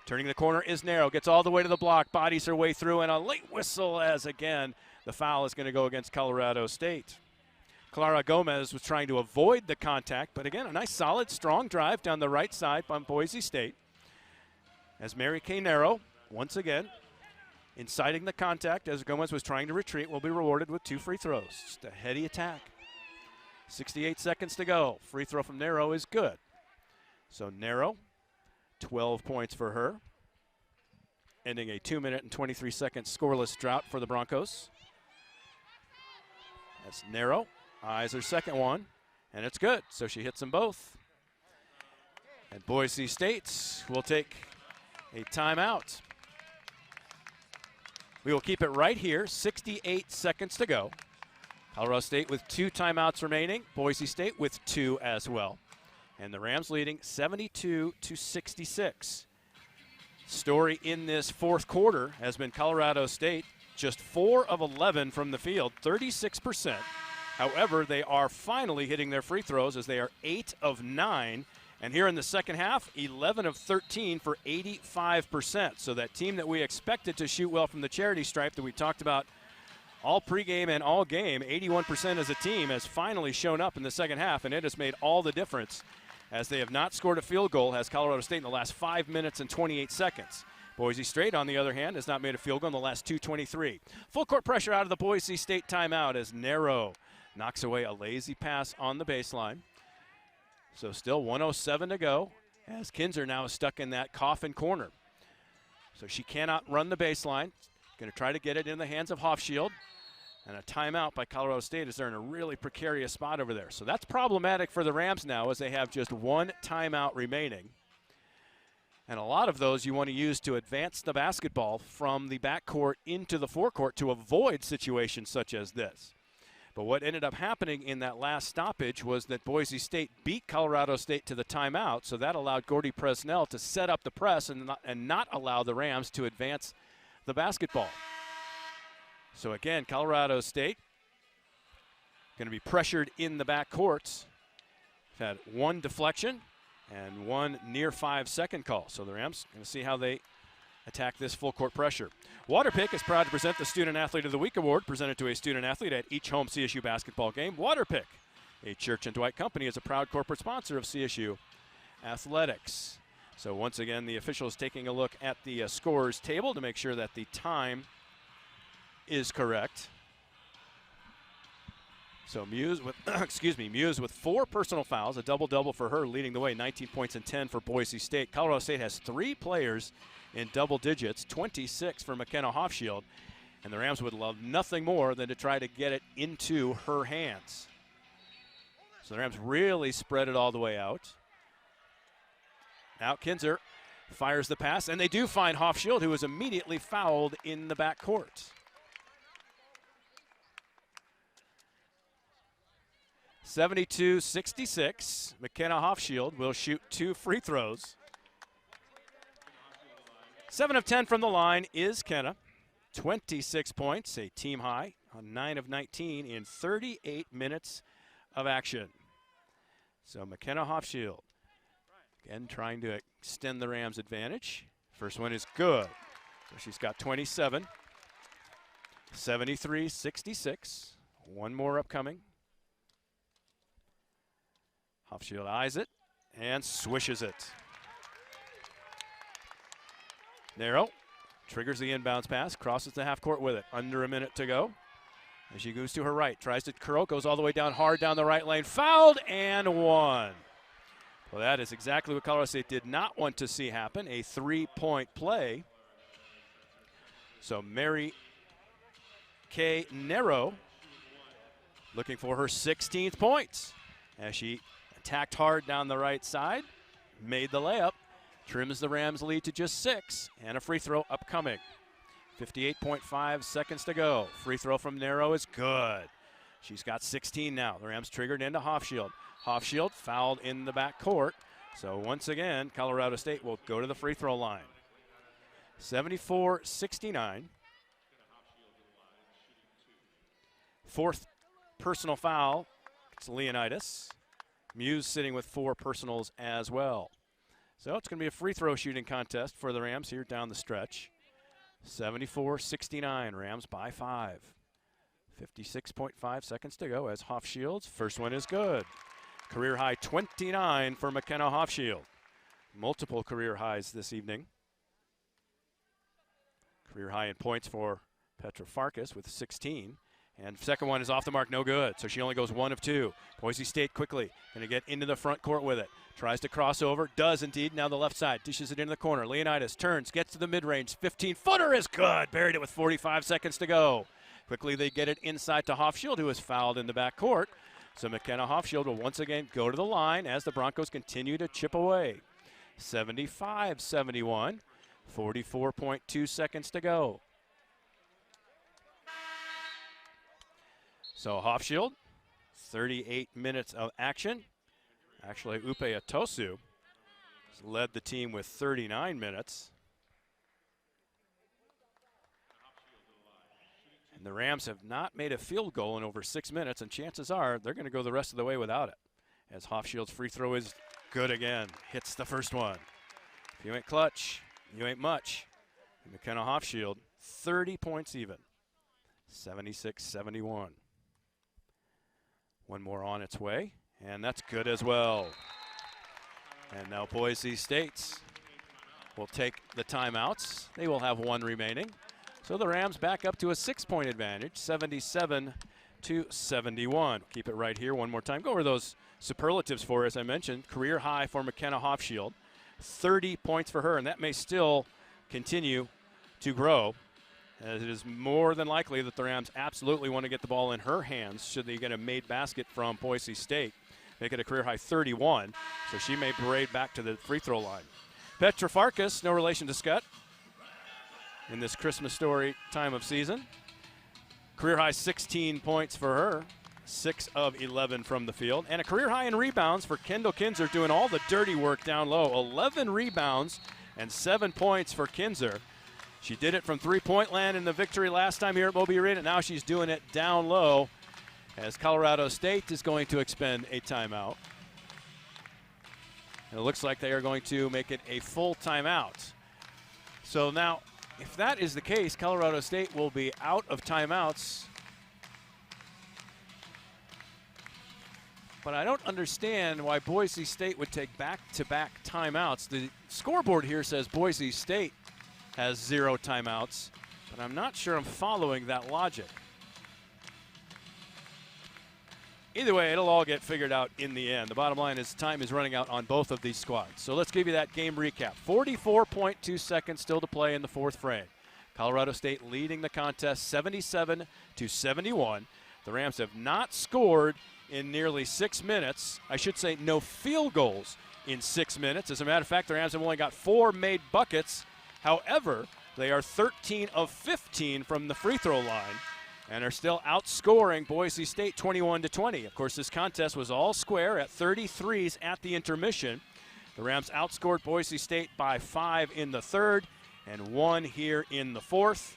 Turning the corner is Narrow, gets all the way to the block, bodies her way through, and a late whistle as, again, the foul is going to go against Colorado State. Clara Gomez was trying to avoid the contact, but again, a nice, solid, strong drive down the right side by Boise State. As Mary Kay Narrow, once again, inciting the contact as Gomez was trying to retreat, will be rewarded with 2 free throws. Just a heady attack. 68 seconds to go. Free throw from Narrow is good. So Narrow, 12 points for her, ending a 2-minute and 23-second scoreless drought for the Broncos. That's Narrow, eyes her second one, and it's good. So she hits them both. And Boise State will take a timeout. We will keep it right here, 68 seconds to go. Colorado State with 2 timeouts remaining, Boise State with 2 as well. And the Rams leading 72-66. Story in this fourth quarter has been Colorado State, just 4 of 11 from the field, 36%. However, they are finally hitting their free throws as they are 8 of 9. And here in the second half, 11 of 13 for 85%. So that team that we expected to shoot well from the charity stripe that we talked about all pregame and all game, 81% as a team, has finally shown up in the second half, and it has made all the difference as they have not scored a field goal, has Colorado State in the last 5 minutes and 28 seconds. Boise State, on the other hand, has not made a field goal in the last 2:23. Full court pressure out of the Boise State timeout as Narrow knocks away a lazy pass on the baseline. So still 1:07 to go as Kinzer now is stuck in that coffin corner. So she cannot run the baseline. Going to try to get it in the hands of Hofschild. And a timeout by Colorado State as they're in a really precarious spot over there. So that's problematic for the Rams now as they have just 1 timeout remaining. And a lot of those you want to use to advance the basketball from the backcourt into the forecourt to avoid situations such as this. But what ended up happening in that last stoppage was that Boise State beat Colorado State to the timeout, so that allowed Gordy Presnell to set up the press and not allow the Rams to advance the basketball. So again, Colorado State going to be pressured in the backcourts. They've had 1 deflection and 1 near 5-second call. So the Rams going to see how they attack this full court pressure. Waterpik is proud to present the Student Athlete of the Week Award, presented to a student athlete at each home CSU basketball game. Waterpik, a Church and Dwight company, is a proud corporate sponsor of CSU athletics. So once again, the officials taking a look at the scorers table to make sure that the time is correct. So Muse with Muse with 4 personal fouls, a double-double for her, leading the way, 19 points and 10 for Boise State. Colorado State has 3 players in double digits, 26 for McKenna Hofschild, and the Rams would love nothing more than to try to get it into her hands. So the Rams really spread it all the way out. Now Kinzer fires the pass, and they do find Hofschild, who is immediately fouled in the backcourt. 72-66. McKenna Hofschild will shoot 2 free throws. 7 of 10 from the line is Kenna. 26 points, a team high, on 9 of 19 in 38 minutes of action. So McKenna Hofschild, again, trying to extend the Rams' advantage. First one is good. So she's got 27. 73-66. 1 more upcoming. Hofschild eyes it and swishes it. Narrow triggers the inbounds pass, crosses the half court with it. Under a minute to go. As she goes to her right, tries to curl, goes all the way down hard down the right lane. Fouled and 1. Well, that is exactly what Colorado State did not want to see happen, a 3-point play. So Mary Kay Narrow looking for her 16th points as she attacked hard down the right side, made the layup, trims the Rams' lead to just 6, and a free throw upcoming. 58.5 seconds to go. Free throw from Narrow is good. She's got 16 now. The Rams triggered into Hofschild. Hofschild fouled in the back court. So once again, Colorado State will go to the free throw line. 74-69. Fourth personal foul. It's Leonidas. Muse sitting with 4 personals as well. So it's going to be a free throw shooting contest for the Rams here down the stretch. 74-69, Rams by 5. 56.5 seconds to go as Hofschild's first one is good. Career high 29 for McKenna Hofschild. Multiple career highs this evening. Career high in points for Petra Farkas with 16. And second one is off the mark, no good. So she only goes 1 of 2. Boise State quickly going to get into the front court with it. Tries to cross over, does indeed. Now the left side, dishes it into the corner. Leonidas turns, gets to the mid-range. 15-footer is good. Buried it with 45 seconds to go. Quickly they get it inside to Hofschild, who is fouled in the back court. So McKenna Hofschild will once again go to the line as the Broncos continue to chip away. 75-71, 44.2 seconds to go. So Hofschild, 38 minutes of action. Actually, Upe Atosu has led the team with 39 minutes. And the Rams have not made a field goal in over 6 minutes, and chances are they're going to go the rest of the way without it. As Hofschild's free throw is good again. Hits the first one. If you ain't clutch, you ain't much. And McKenna Hofschild, 30 points even. 76-71. One more on its way, and that's good as well. And now Boise State will take the timeouts. They will have 1 remaining. So the Rams back up to a 6-point advantage, 77-71. Keep it right here one more time. Go over those superlatives for us. I mentioned career high for McKenna Hofschild, 30 points for her, and that may still continue to grow, as it is more than likely that the Rams absolutely want to get the ball in her hands should they get a made basket from Boise State. Make it a career high 31, so she may parade back to the free throw line. Petra Farkas, no relation to Scott in this Christmas story time of season. Career high 16 points for her, 6 of 11 from the field. And a career high in rebounds for Kendall Kinzer, doing all the dirty work down low. 11 rebounds and 7 points for Kinzer. She did it from three-point land in the victory last time here at Moby Arena. Now she's doing it down low as Colorado State is going to expend a timeout. And it looks like they are going to make it a full timeout. So now, if that is the case, Colorado State will be out of timeouts. But I don't understand why Boise State would take back-to-back timeouts. The scoreboard here says Boise State has 0 timeouts, but I'm not sure I'm following that logic. Either way, it'll all get figured out in the end. The bottom line is time is running out on both of these squads. So let's give you that game recap. 44.2 seconds still to play in the 4th frame. Colorado State leading the contest 77-71. The Rams have not scored in nearly 6 minutes. I should say no field goals in 6 minutes. As a matter of fact, the Rams have only got 4 made buckets. However, they are 13 of 15 from the free throw line and are still outscoring Boise State 21-20. Of course, this contest was all square at 33s at the intermission. The Rams outscored Boise State by 5 in the 3rd and 1 here in the 4th,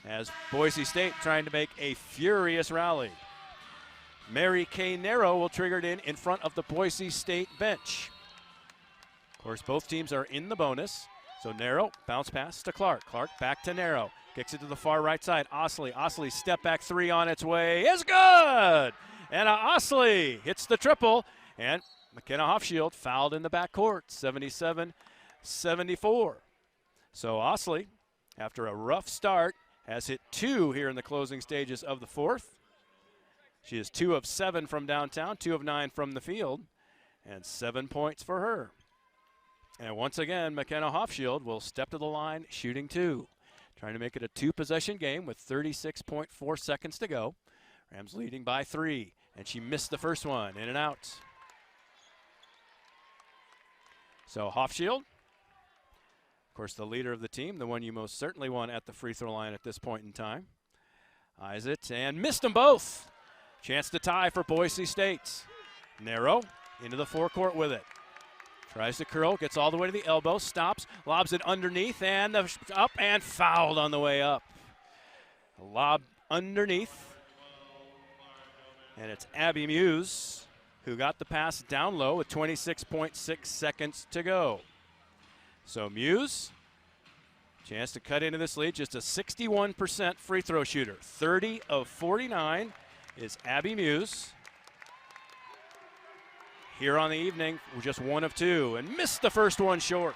as Boise State trying to make a furious rally. Mary Kay Nero will trigger it in front of the Boise State bench. Of course, both teams are in the bonus. So Nero, bounce pass to Clark. Clark back to Nero. Kicks it to the far right side. Osley. Osley step back 3 on its way is good. And Osley hits the triple. And McKenna Hofschild fouled in the backcourt. 77-74. So Osley, after a rough start, has hit 2 here in the closing stages of the 4th. She is 2 of 7 from downtown, 2 of 9 from the field, and 7 points for her. And once again, McKenna Hofschild will step to the line, shooting 2. Trying to make it a 2-possession game with 36.4 seconds to go. Rams leading by 3, and she missed the first one, in and out. So Hofschild, of course, the leader of the team, the one you most certainly want at the free throw line at this point in time. Eyes it and missed them both. Chance to tie for Boise State. Nero into the forecourt with it. Tries to curl, gets all the way to the elbow, stops, lobs it underneath, and up and fouled on the way up. A lob underneath. And it's Abby Muse who got the pass down low with 26.6 seconds to go. So Muse, chance to cut into this lead, just a 61% free throw shooter. 30 of 49 is Abby Muse. Here on the evening, we're just 1 of 2 and missed the first one short.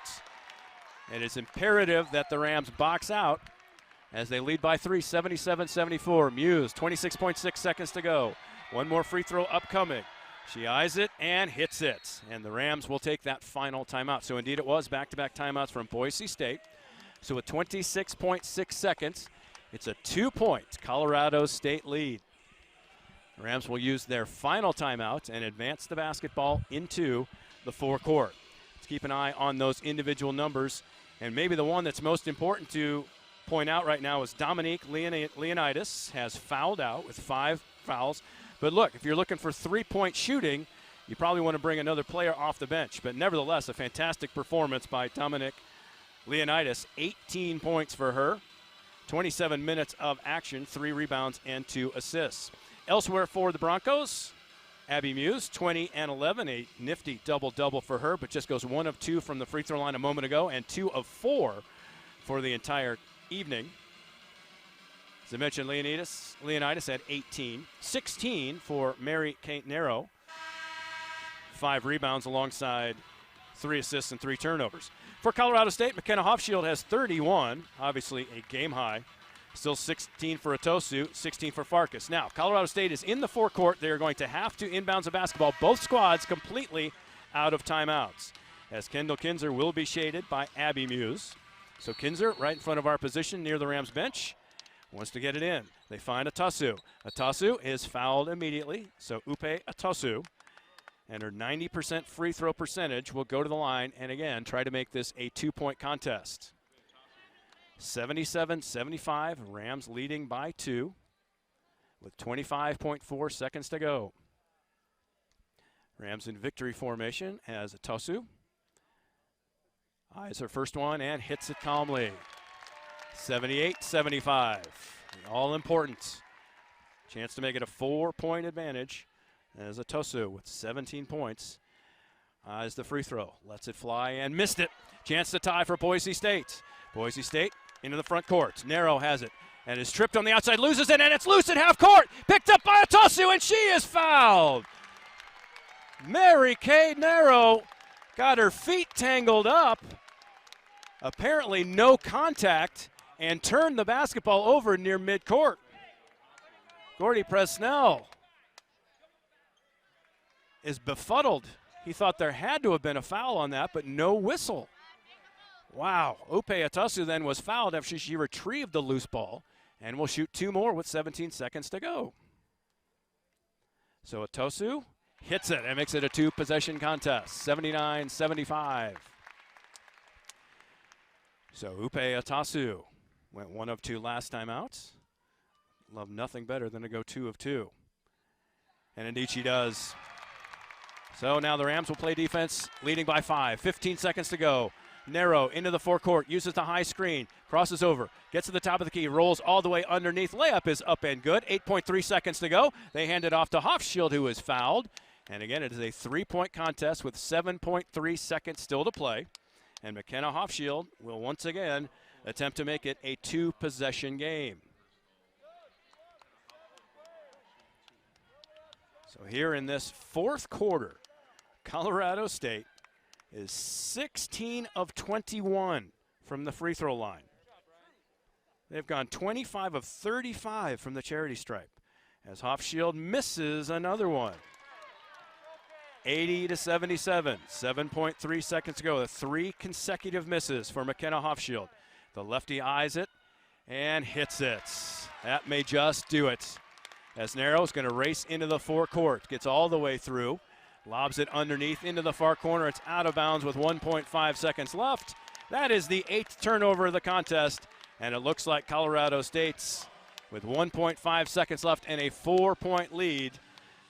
And it's imperative that the Rams box out as they lead by 3, 77-74. Muse, 26.6 seconds to go. One more free throw upcoming. She eyes it and hits it. And the Rams will take that final timeout. So indeed it was back-to-back timeouts from Boise State. So with 26.6 seconds, it's a 2-point Colorado State lead. The Rams will use their final timeout and advance the basketball into the forecourt. Let's keep an eye on those individual numbers. And maybe the one that's most important to point out right now is Dominique Leonidas has fouled out with 5 fouls. But look, if you're looking for three-point shooting, you probably want to bring another player off the bench. But nevertheless, a fantastic performance by Dominique Leonidas. 18 points for her, 27 minutes of action, 3 rebounds and 2 assists. Elsewhere for the Broncos, Abby Muse, 20 and 11, a nifty double-double for her, but just goes 1 of 2 from the free throw line a moment ago and 2 of 4 for the entire evening. As I mentioned, Leonidas had 18. 16 for Mary Kate Nero. 5 rebounds alongside 3 assists and 3 turnovers. For Colorado State, McKenna Hofschild has 31, obviously a game high. Still 16 for Atosu, 16 for Farkas. Now, Colorado State is in the forecourt. They are going to have to inbounds the basketball. Both squads completely out of timeouts, as Kendall Kinzer will be shaded by Abby Muse. So Kinzer right in front of our position near the Rams bench. Wants to get it in. They find Atosu. Atosu is fouled immediately, so Upe Atosu. And her 90% free throw percentage will go to the line and again try to make this a 2-point contest. 77-75, Rams leading by 2 with 25.4 seconds to go. Rams in victory formation as Atosu eyes her first one and hits it calmly. 78-75, all important. Chance to make it a 4-point advantage as Atosu with 17 points. Eyes the free throw, lets it fly and missed it. Chance to tie for Boise State. Boise State into the front court. Nero has it and is tripped on the outside, loses it, and it's loose at half court. Picked up by Atosu, and she is fouled. Mary Kay Nero got her feet tangled up. Apparently no contact, and turned the basketball over near midcourt. Gordy Presnell is befuddled. He thought there had to have been a foul on that, but no whistle. Wow. Upe Atosu then was fouled after she retrieved the loose ball and will shoot 2 more with 17 seconds to go. So Atosu hits it and makes it a 2-possession contest, 79-75. So Upe Atosu went 1 of 2 last time out. Love nothing better than to go 2 of 2. And indeed she does. So now the Rams will play defense, leading by 5. 15 seconds to go. Nero into the forecourt, uses the high screen, crosses over, gets to the top of the key, rolls all the way underneath. Layup is up and good. 8.3 seconds to go. They hand it off to Hofschild, who is fouled. And again, it is a 3-point contest with 7.3 seconds still to play. And McKenna Hofschild will once again attempt to make it a 2-possession game. So here in this 4th quarter, Colorado State is 16 of 21 from the free throw line. They've gone 25 of 35 from the charity stripe as Hofschild misses another one. 80-77, 7.3 seconds to go. The 3 consecutive misses for McKenna Hofschild. The lefty eyes it and hits it. That may just do it. As Nero's going to race into the forecourt, gets all the way through, lobs it underneath into the far corner. It's out of bounds with 1.5 seconds left. That is the 8th turnover of the contest, and it looks like Colorado State's, with 1.5 seconds left and a 4-point lead,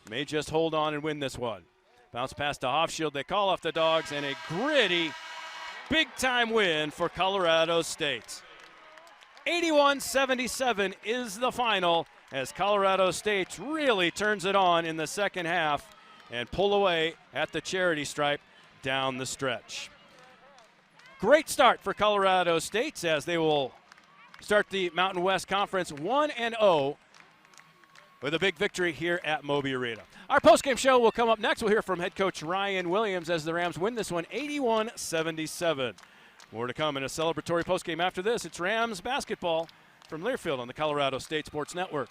may just hold on and win this one. Bounce pass to Hofschild. They call off the Dogs, and a gritty, big-time win for Colorado State. 81-77 is the final as Colorado State really turns it on in the second half and pull away at the charity stripe down the stretch. Great start for Colorado State as they will start the Mountain West Conference 1-0 with a big victory here at Moby Arena. Our postgame show will come up next. We'll hear from head coach Ryan Williams as the Rams win this one 81-77. More to come in a celebratory postgame after this. It's Rams basketball from Learfield on the Colorado State Sports Network.